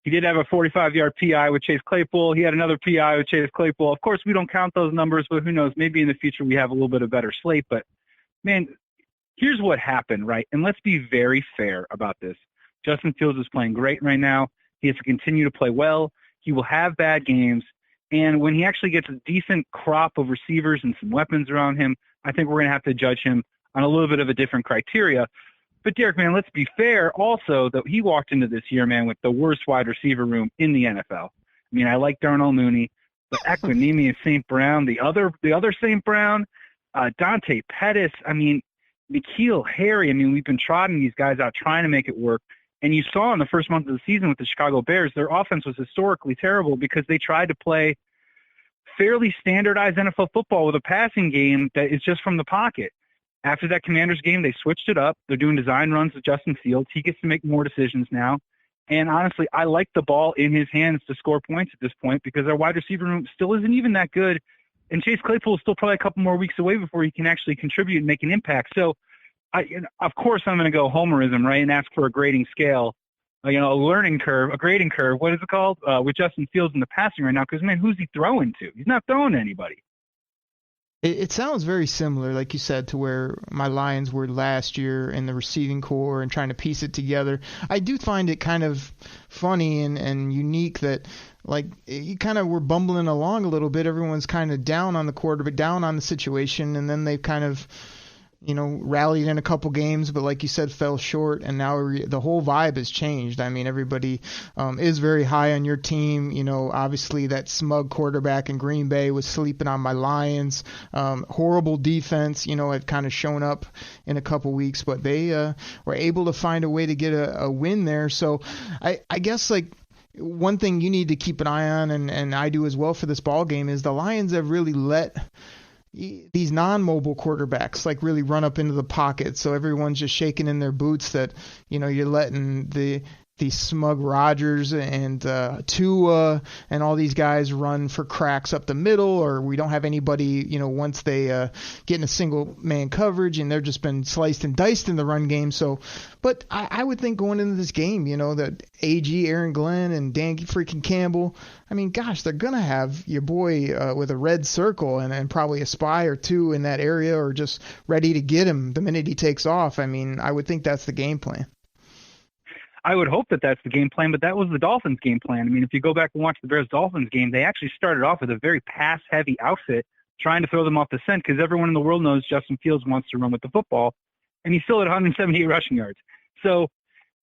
He did have a 45-yard PI with Chase Claypool. He had another PI with Chase Claypool. Of course, we don't count those numbers, but who knows? Maybe in the future we have a little bit of better slate. But, man, here's what happened, right? And let's be very fair about this. Justin Fields is playing great right now. He has to continue to play well. He will have bad games. And when he actually gets a decent crop of receivers and some weapons around him, I think we're going to have to judge him on a little bit of a different criteria. But, Derek, man, let's be fair also that he walked into this year, man, with the worst wide receiver room in the NFL. I mean, I like Darnell Mooney, but Equinemius St. Brown, the other St. Brown, Dante Pettis, I mean, N'Keal Harry. I mean, we've been trotting these guys out trying to make it work. And you saw in the first month of the season with the Chicago Bears, their offense was historically terrible because they tried to play fairly standardized NFL football with a passing game that is just from the pocket. After that Commanders game, they switched it up. They're doing design runs with Justin Fields. He gets to make more decisions now. And honestly, I like the ball in his hands to score points at this point because our wide receiver room still isn't even that good. And Chase Claypool is still probably a couple more weeks away before he can actually contribute and make an impact. So, of course, I'm going to go homerism, right, and ask for a grading scale, a learning curve, a grading curve. What is it called? With Justin Fields in the passing right now, because, man, who's he throwing to? He's not throwing to anybody. It sounds very similar, like you said, to where my Lions were last year in the receiving core and trying to piece it together. I do find it kind of funny and unique that, like, you kind of were bumbling along a little bit. Everyone's kind of down on the quarterback, down on the situation, and then they've kind of rallied in a couple games, but like you said, fell short, and now the whole vibe has changed. I mean, everybody is very high on your team. Obviously that smug quarterback in Green Bay was sleeping on my Lions. Horrible defense, had kind of shown up in a couple weeks, but they were able to find a way to get a win there. So I guess, like, one thing you need to keep an eye on, and I do as well for this ball game, is the Lions have really let these non-mobile quarterbacks like really run up into the pocket, so everyone's just shaking in their boots that you're letting these smug Rodgers and Tua and all these guys run for cracks up the middle, or we don't have anybody once they get in a single man coverage, and they're just been sliced and diced in the run game. So, but I would think going into this game, that AG, Aaron Glenn, and Dan freaking Campbell, I mean, gosh, they're gonna have your boy with a red circle and probably a spy or two in that area, or just ready to get him the minute he takes off. I mean, I would think that's the game plan. I would hope that that's the game plan, but that was the Dolphins' game plan. I mean, if you go back and watch the Bears-Dolphins game, they actually started off with a very pass-heavy outfit, trying to throw them off the scent, because everyone in the world knows Justin Fields wants to run with the football, and he's still at 178 rushing yards. So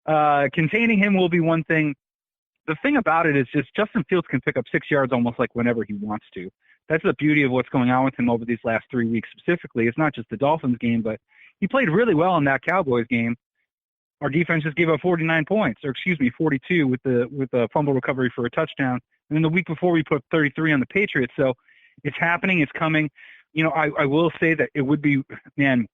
containing him will be one thing. The thing about it is just Justin Fields can pick up 6 yards almost like whenever he wants to. That's the beauty of what's going on with him over these last 3 weeks specifically. It's not just the Dolphins game, but he played really well in that Cowboys game. Our defense just gave up 49 points, or 42 with the fumble recovery for a touchdown. And then the week before we put 33 on the Patriots. So it's happening. It's coming. I will say that it would be, man,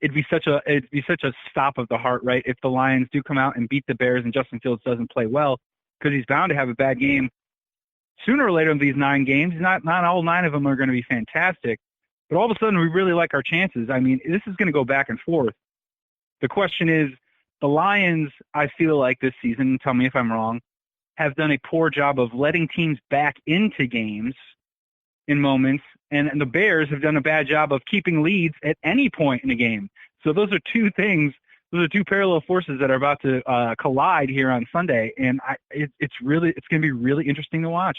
it'd be such a stop of the heart, right? If the Lions do come out and beat the Bears and Justin Fields doesn't play well, because he's bound to have a bad game sooner or later in these 9 games. Not all 9 of them are going to be fantastic, but all of a sudden we really like our chances. I mean, this is going to go back and forth. The question is, the Lions, I feel like this season, tell me if I'm wrong, have done a poor job of letting teams back into games in moments, and the Bears have done a bad job of keeping leads at any point in a game. So those are two things those are two parallel forces that are about to collide here on Sunday, and it's going to be really interesting to watch.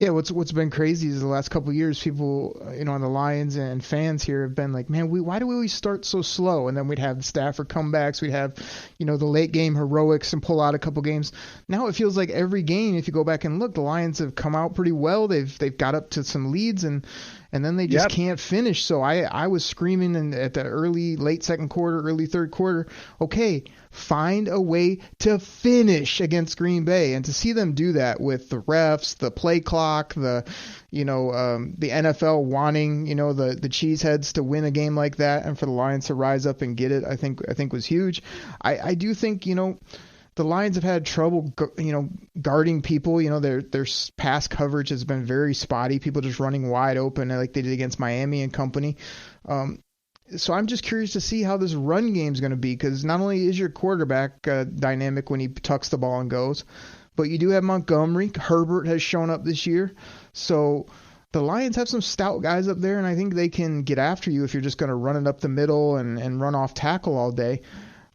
Yeah, what's been crazy is the last couple of years, people, on the Lions and fans here have been like, man, why do we always start so slow? And then we'd have Stafford comebacks, we'd have, the late game heroics and pull out a couple games. Now it feels like every game, if you go back and look, the Lions have come out pretty well. They've got up to some leads and then they just can't finish. So I was screaming at the late second quarter, early third quarter, okay, find a way to finish against Green Bay. And to see them do that with the refs, the play clock, the NFL wanting, the cheeseheads to win a game like that, and for the Lions to rise up and get it, I think was huge. I do think, the Lions have had trouble, guarding people. Their pass coverage has been very spotty. People just running wide open like they did against Miami and company. So I'm just curious to see how this run game is going to be, because not only is your quarterback dynamic when he tucks the ball and goes, but you do have Montgomery. Herbert has shown up this year. So the Lions have some stout guys up there, and I think they can get after you if you're just going to run it up the middle and run off tackle all day.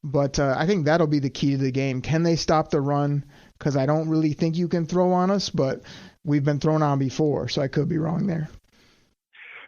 But I think that'll be the key to the game. Can they stop the run? Because I don't really think you can throw on us, but we've been thrown on before, so I could be wrong there.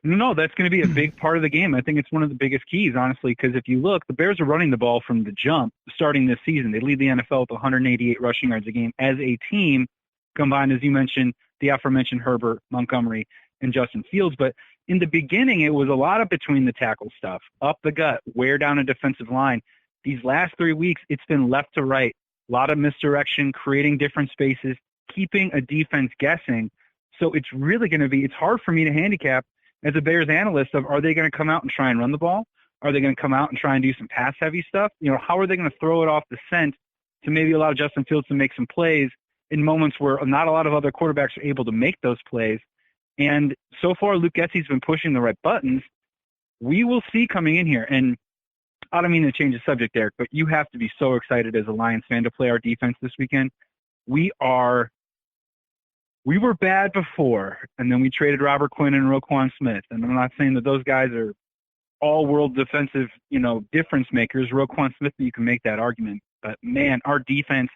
No, that's going to be a big part of the game. I think it's one of the biggest keys, honestly, because if you look, the Bears are running the ball from the jump starting this season. They lead the NFL with 188 rushing yards a game as a team, combined, as you mentioned, the aforementioned Herbert, Montgomery, and Justin Fields. But in the beginning, it was a lot of between the tackle stuff, up the gut, wear down a defensive line. These last 3 weeks, it's been left to right, a lot of misdirection, creating different spaces, keeping a defense guessing. So it's really going to be – it's hard for me to handicap as a Bears analyst of, are they going to come out and try and run the ball? Are they going to come out and try and do some pass-heavy stuff? How are they going to throw it off the scent to maybe allow Justin Fields to make some plays in moments where not a lot of other quarterbacks are able to make those plays? And so far, Luke Getsy's been pushing the right buttons. We will see coming in here. And I don't mean to change the subject, Derek, but you have to be so excited as a Lions fan to play our defense this weekend. We were bad before, and then we traded Robert Quinn and Roquan Smith. And I'm not saying that those guys are all-world defensive, difference makers. Roquan Smith, you can make that argument. But, man, our defense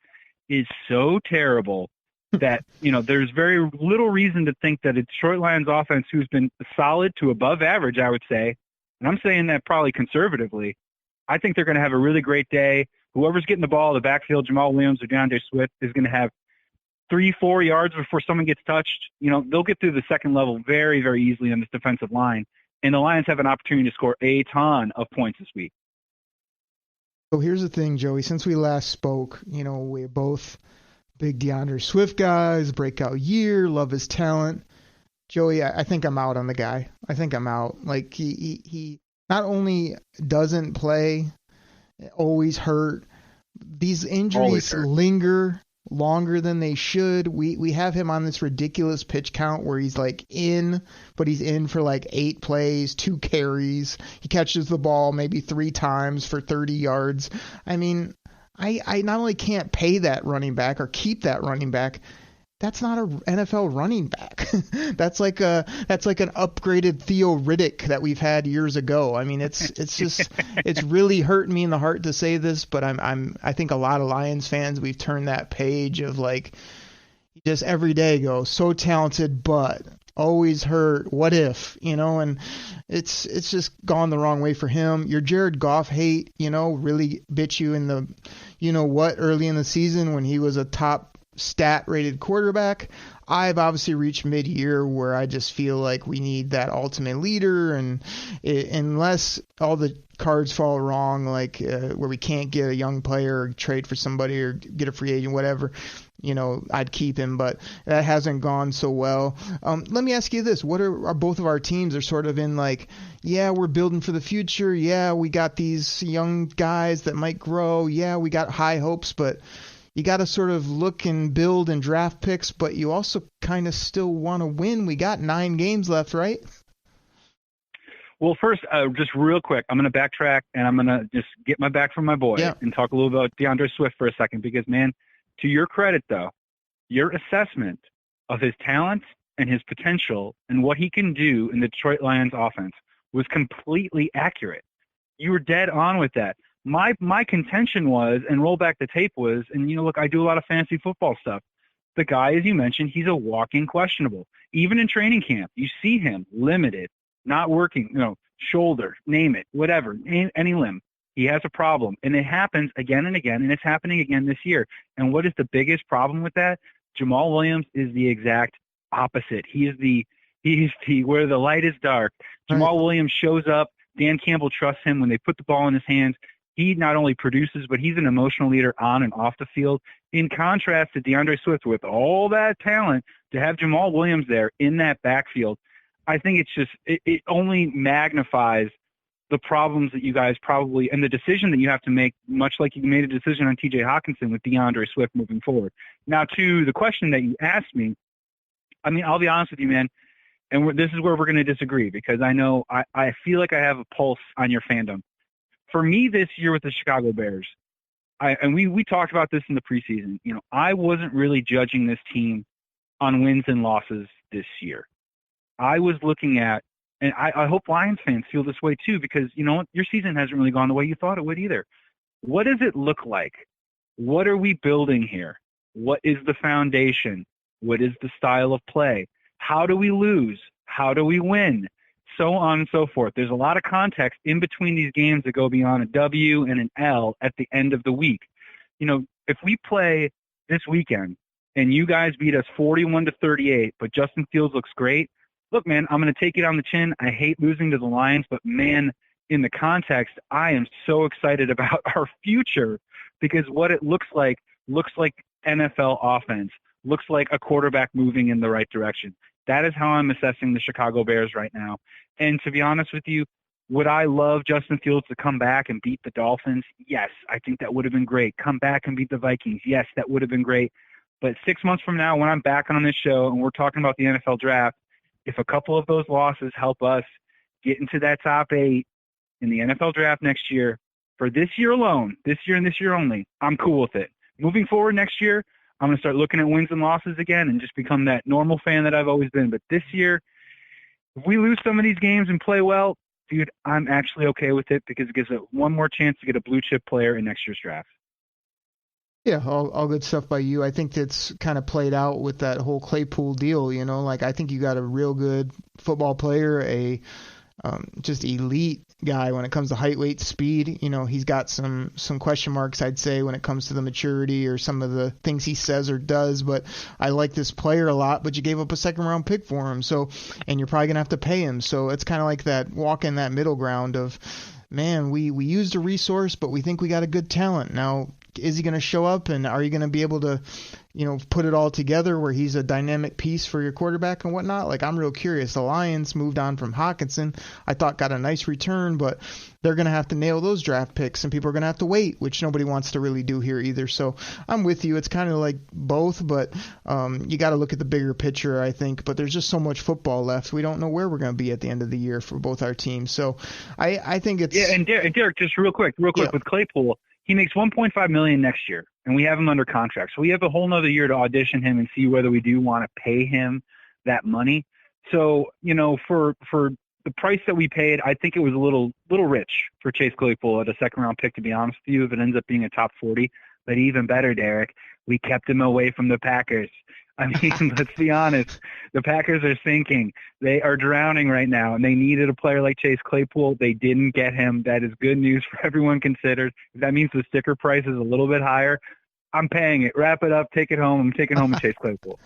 is so terrible that, there's very little reason to think that a Detroit Lions offense who's been solid to above average, I would say, and I'm saying that probably conservatively, I think they're going to have a really great day. Whoever's getting the ball in the backfield, Jamal Williams or DeAndre Swift, is going to have 3-4 yards before someone gets touched. They'll get through the second level very, very easily on this defensive line. And the Lions have an opportunity to score a ton of points this week. So here's the thing, Joey. Since we last spoke, we're both big DeAndre Swift guys, breakout year, love his talent. Joey, I think I'm out on the guy. I think I'm out. Like, he not only doesn't play, always hurt. These injuries linger longer than they should. We have him on this ridiculous pitch count where he's like in, but he's in for like 8 plays, 2 carries. He catches the ball maybe 3 times for 30 yards. I mean, I not only can't pay that running back or keep that running back, that's not an NFL running back. that's like an upgraded Theo Riddick that we've had years ago. I mean, it's just it's really hurting me in the heart to say this, but I think a lot of Lions fans, we've turned that page of like, just every day go, so talented, but always hurt. What if, and it's just gone the wrong way for him. Your Jared Goff hate, really bit you in the, early in the season when he was a top stat-rated quarterback. I've obviously reached mid-year where I just feel like we need that ultimate leader, and unless all the cards fall wrong, like where we can't get a young player or trade for somebody or get a free agent, whatever, I'd keep him, but that hasn't gone so well. Let me ask you this. What are both of our teams are sort of in like, yeah, we're building for the future. Yeah, we got these young guys that might grow. Yeah, we got high hopes, but you got to sort of look and build and draft picks, but you also kind of still want to win. We got 9 games left, right? Well, first, just real quick, I'm going to backtrack and I'm going to just get my back from my boy and talk a little about DeAndre Swift for a second, because, man, to your credit, though, your assessment of his talent and his potential and what he can do in the Detroit Lions offense was completely accurate. You were dead on with that. My contention was, and roll back the tape was, and look, I do a lot of fantasy football stuff. The guy, as you mentioned, he's a walking questionable. Even in training camp, you see him limited, not working, shoulder, name it, whatever, any limb. He has a problem, and it happens again and again, and it's happening again this year. And what is the biggest problem with that? Jamal Williams is the exact opposite. He's the where the light is dark. Jamal Williams shows up. Dan Campbell trusts him when they put the ball in his hands. He not only produces, but he's an emotional leader on and off the field. In contrast to DeAndre Swift, with all that talent, to have Jamal Williams there in that backfield, I think it's just it only magnifies the problems that you guys probably, and the decision that you have to make, much like you made a decision on TJ Hawkinson with DeAndre Swift moving forward. Now, to the question that you asked me, I mean, I'll be honest with you, man, and this is where we're going to disagree, because I know I feel like I have a pulse on your fandom. For me this year with the Chicago Bears, and we talked about this in the preseason, I wasn't really judging this team on wins and losses this year. I was looking at, and I hope Lions fans feel this way too, because your season hasn't really gone the way you thought it would either. What does it look like? What are we building here? What is the foundation? What is the style of play? How do we lose? How do we win? So on and so forth. There's a lot of context in between these games that go beyond a W and an L at the end of the week. If we play this weekend and you guys beat us 41-38, but Justin Fields looks great, look, man, I'm going to take it on the chin. I hate losing to the Lions, but, man, in the context, I am so excited about our future, because what it looks like NFL offense, looks like a quarterback moving in the right direction. That is how I'm assessing the Chicago Bears right now. And to be honest with you, would I love Justin Fields to come back and beat the Dolphins? Yes, I think that would have been great. Come back and beat the Vikings? Yes, that would have been great. But 6 months from now, when I'm back on this show and we're talking about the NFL draft, if a couple of those losses help us get into that top 8 in the NFL draft next year, for this year alone, this year and this year only, I'm cool with it. Moving forward next year, I'm going to start looking at wins and losses again and just become that normal fan that I've always been. But this year, if we lose some of these games and play well, dude, I'm actually okay with it, because it gives us one more chance to get a blue chip player in next year's draft. Yeah, all good stuff by you. I think that's kind of played out with that whole Claypool deal, I think you got a real good football player, a just elite guy when it comes to height, weight, speed. He's got some question marks, I'd say, when it comes to the maturity or some of the things he says or does, but I like this player a lot, but you gave up a second-round pick for him, and you're probably going to have to pay him. So it's kind of like that walk in that middle ground of, man, we used a resource, but we think we got a good talent. Now, is he going to show up, and are you going to be able to, put it all together where he's a dynamic piece for your quarterback and whatnot? Like, I'm real curious. The Lions moved on from Hawkinson. I thought got a nice return, but they're going to have to nail those draft picks, and people are going to have to wait, which nobody wants to really do here either. So I'm with you. It's kind of like both, but you got to look at the bigger picture, I think. But there's just so much football left. We don't know where we're going to be at the end of the year for both our teams. So I think it's... Yeah, and Derek, just real quick, with Claypool, he makes $1.5 million next year, and we have him under contract. So we have a whole nother year to audition him and see whether we do want to pay him that money. So, for the price that we paid, I think it was a little rich for Chase Claypool at a second-round pick, to be honest with you, if it ends up being a top 40. But even better, Derek, we kept him away from the Packers. I mean, let's be honest. The Packers are sinking. They are drowning right now, and they needed a player like Chase Claypool. They didn't get him. That is good news for everyone considered. If that means the sticker price is a little bit higher, I'm paying it. Wrap it up. Take it home. I'm taking home a Chase Claypool.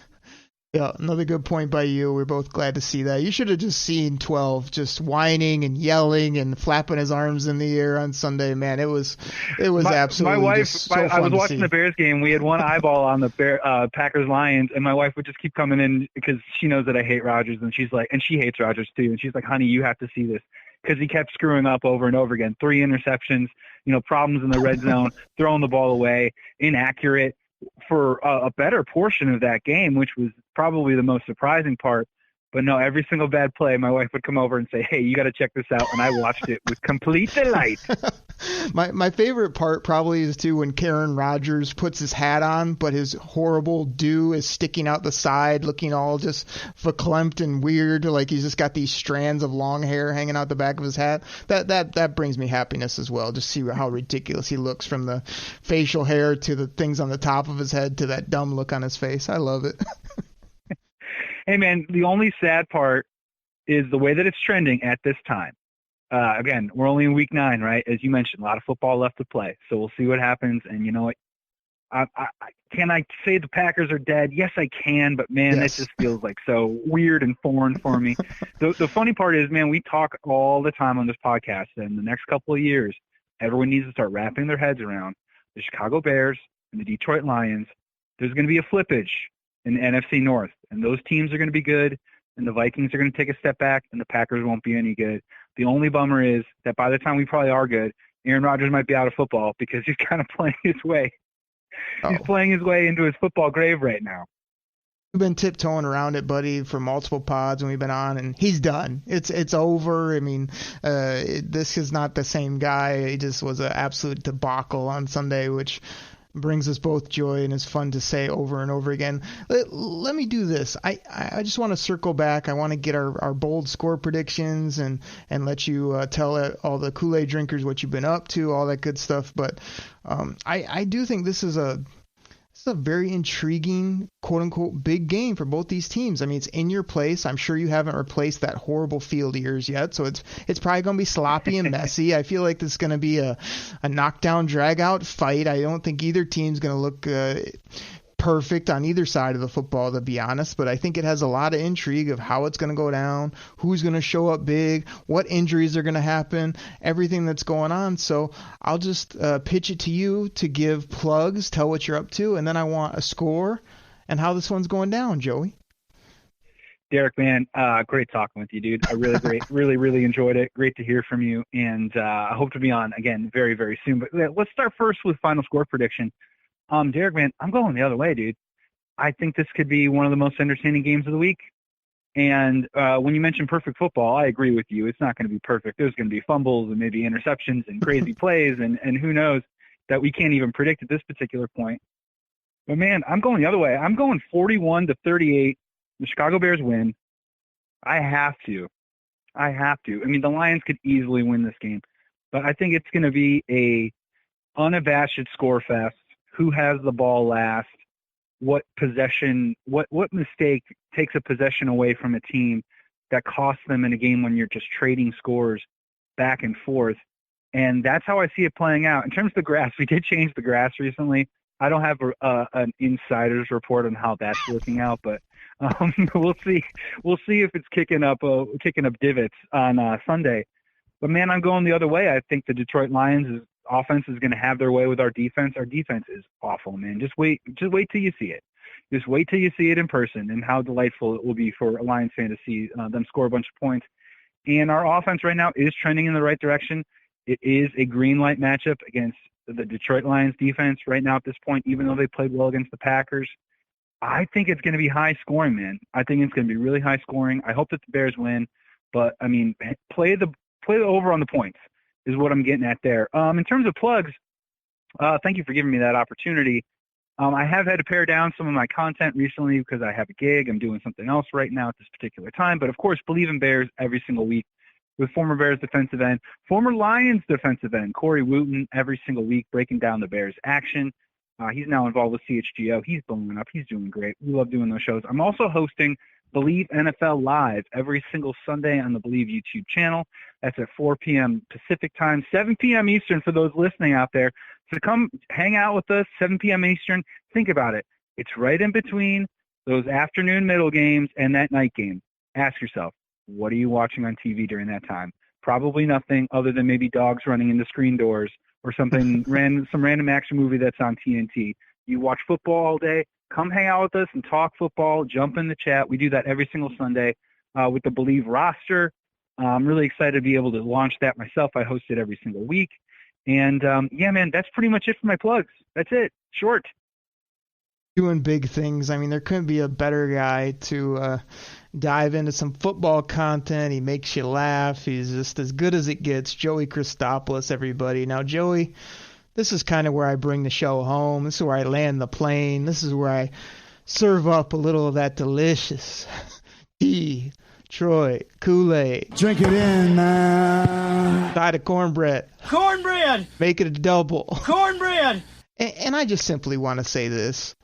Yeah, another good point by you. We're both glad to see that. You should have just seen 12 just whining and yelling and flapping his arms in the air on Sunday. Man, it was absolutely my wife, just so fun I was to watching see. the Bears game. We had one eyeball on the Packers Lions, and my wife would just keep coming in because she knows that I hate Rodgers, and she's like, and she hates Rodgers too, and she's like, honey, you have to see this, because he kept screwing up over and over again. 3 interceptions, problems in the red zone, throwing the ball away, inaccurate for a better portion of that game, which was probably the most surprising part. But no, every single bad play, my wife would come over and say, "Hey, you got to check this out," and I watched it with complete delight. My favorite part probably is too when Karen Rodgers puts his hat on, but his horrible do is sticking out the side, looking all just verklempt and weird, like he's just got these strands of long hair hanging out the back of his hat. That brings me happiness as well. Just see how ridiculous he looks, from the facial hair to the things on the top of his head to that dumb look on his face. I love it. Hey, man, the only sad part is the way that it's trending at this time. Again, we're only in week 9, right? As you mentioned, a lot of football left to play. So we'll see what happens. And you know what? Can I say the Packers are dead? Yes, I can. But, man, Yes. It just feels like so weird and foreign for me. The funny part is, man, we talk all the time on this podcast. And the next couple of years, everyone needs to start wrapping their heads around the Chicago Bears and the Detroit Lions. There's going to be a flippage in the NFC North, and those teams are going to be good, and the Vikings are going to take a step back, and the Packers won't be any good. The only bummer is that by the time we probably are good, Aaron Rodgers might be out of football because he's kind of playing his way. He's playing his way into his football grave right now. We've been tiptoeing around it, buddy, for multiple pods when we've been on, and he's done. It's over. I mean, this is not the same guy. He just was an absolute debacle on Sunday, which brings us both joy and is fun to say over and over again. Let me do this. I just want to circle back. I want to get our bold score predictions and let you tell all the Kool-Aid drinkers what you've been up to, all that good stuff. But I do think this is a very intriguing, quote-unquote, big game for both these teams. I mean, it's in your place. I'm sure you haven't replaced that horrible field of yours yet, so it's probably going to be sloppy and messy. I feel like this is going to be a knockdown, drag-out fight. I don't think either team's going to look perfect on either side of the football, to be honest, but I think it has a lot of intrigue of how it's going to go down, who's going to show up big, what injuries are going to happen, everything that's going on. So I'll just pitch it to you to give plugs, tell what you're up to, and then I want a score and how this one's going down, Joey. Derek, man, great talking with you, dude. I really enjoyed it. Great to hear from you, and I hope to be on again very, very soon. But let's start first with final score prediction. Derek, man, I'm going the other way, dude. I think this could be one of the most entertaining games of the week. And when you mention perfect football, I agree with you. It's not going to be perfect. There's going to be fumbles and maybe interceptions and crazy plays and who knows that we can't even predict at this particular point. But, man, I'm going the other way. I'm going 41-38. The Chicago Bears win. I have to. I mean, the Lions could easily win this game. But I think it's going to be a unabashed score fest. Who has the ball last? What possession? What mistake takes a possession away from a team that costs them in a game when you're just trading scores back and forth? And that's how I see it playing out. In terms of the grass, we did change the grass recently. I don't have an insider's report on how that's working out, but we'll see. We'll see if it's kicking up divots on Sunday. But man, I'm going the other way. I think the Detroit Lions offense is going to have their way with our defense. Our defense is awful, man. Just wait till you see it. Just wait till you see it in person and how delightful it will be for a Lions fan to see them score a bunch of points. And our offense right now is trending in the right direction. It is a green light matchup against the Detroit Lions defense right now at this point, even though they played well against the Packers. I think it's going to be high scoring, man. I think it's going to be really high scoring. I hope that the Bears win, but I mean, play the over on the points is what I'm getting at there. In terms of plugs, thank you for giving me that opportunity. I have had to pare down some of my content recently because I have a gig. I'm doing something else right now at this particular time. But, of course, Believe in Bears every single week with former Bears defensive end, former Lions defensive end, Corey Wooten, every single week breaking down the Bears action. He's now involved with CHGO. He's blowing up. He's doing great. We love doing those shows. I'm also hosting Believe NFL Live every single Sunday on the Believe YouTube channel. That's at 4 p.m. Pacific time, 7 p.m. Eastern for those listening out there. So come hang out with us, 7 p.m. Eastern. Think about it. It's right in between those afternoon middle games and that night game. Ask yourself, what are you watching on TV during that time? Probably nothing other than maybe dogs running into screen doors or something, some random action movie that's on TNT. You watch football all day. Come hang out with us and talk football. Jump in the chat. We do that every single Sunday with the Believe roster. I'm really excited to be able to launch that myself. I host it every single week. And, yeah, man, that's pretty much it for my plugs. That's it. Short. doing big things. I mean, there couldn't be a better guy to dive into some football content. He makes you laugh. He's just as good as it gets. Joey Christopoulos, everybody. Now, Joey, this is kind of where I bring the show home. This is where I land the plane. This is where I serve up a little of that delicious Detroit Koolaid. Drink it in, man. Side of cornbread. Cornbread! Make it a double. Cornbread! And I just simply want to say this.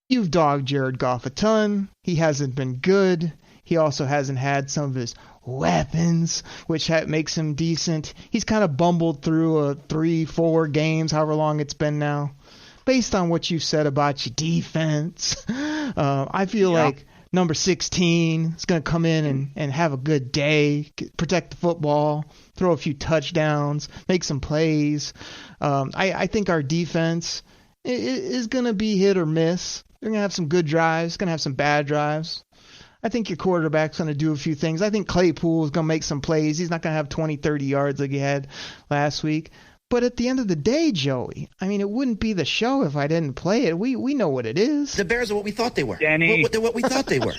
You've dogged Jared Goff a ton. He hasn't been good. He also hasn't had some of his weapons, which makes him decent. He's kind of bumbled through 3-4 games, however long it's been now. Based on what you've said about your defense, I feel like number 16 is going to come in and have a good day, protect the football, throw a few touchdowns, make some plays. I think our defense is going to be hit or miss. They're going to have some good drives, going to have some bad drives. I think your quarterback's going to do a few things. I think Claypool is going to make some plays. He's not going to have 20, 30 yards like he had last week. But at the end of the day, Joey, I mean, it wouldn't be the show if I didn't play it. We know what it is. The Bears are what we thought they were. Denny. They're what we thought they were.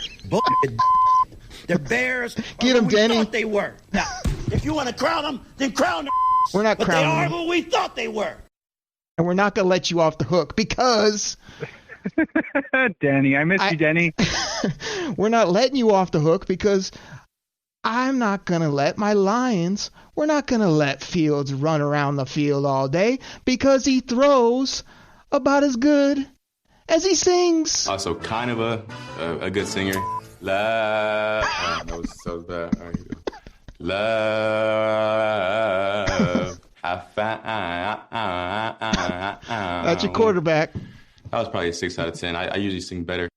The Bears Get are 'em, what we Denny. thought they were. Now, if you want to crown them, then crown them. We're not but crowning they are them. what we thought they were. And we're not going to let you off the hook because Denny, I miss you, Denny. we're not letting you off the hook because I'm not going to let my Lions, we're not going to let Fields run around the field all day because he throws about as good as he sings. Also, kind of a good singer. Love. That was so bad. All right, here we go. Love. That's your quarterback. That was probably a 6 out of 10. I usually sing better.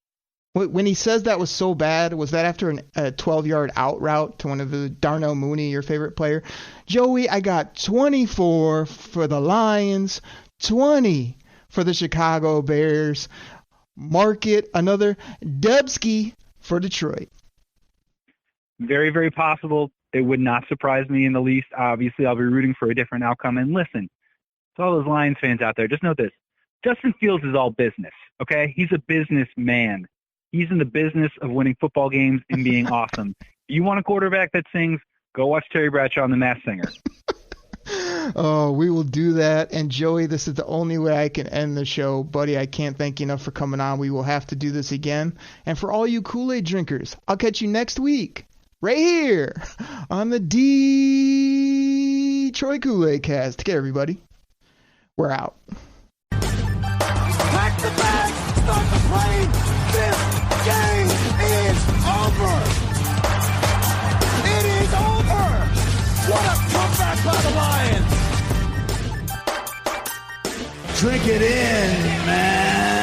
When he says that was so bad, was that after a 12-yard out route to one of the Darnell Mooney, your favorite player? Joey, I got 24 for the Lions, 20 for the Chicago Bears. Mark it, another Dubsky for Detroit. Very, very possible. It would not surprise me in the least. Obviously, I'll be rooting for a different outcome. And listen, to all those Lions fans out there, just know this. Justin Fields is all business, okay? He's a businessman. He's in the business of winning football games and being awesome. You want a quarterback that sings? Go watch Terry Bradshaw on The Masked Singer. Oh, we will do that. And Joey, this is the only way I can end the show. Buddy, I can't thank you enough for coming on. We will have to do this again. And for all you Kool-Aid drinkers, I'll catch you next week right here on the Detroit Koolaid Cast. Take care, everybody. We're out. Pack the bag, start the plane. This game is over. It is over. What a comeback by the Lions. Drink it in, man.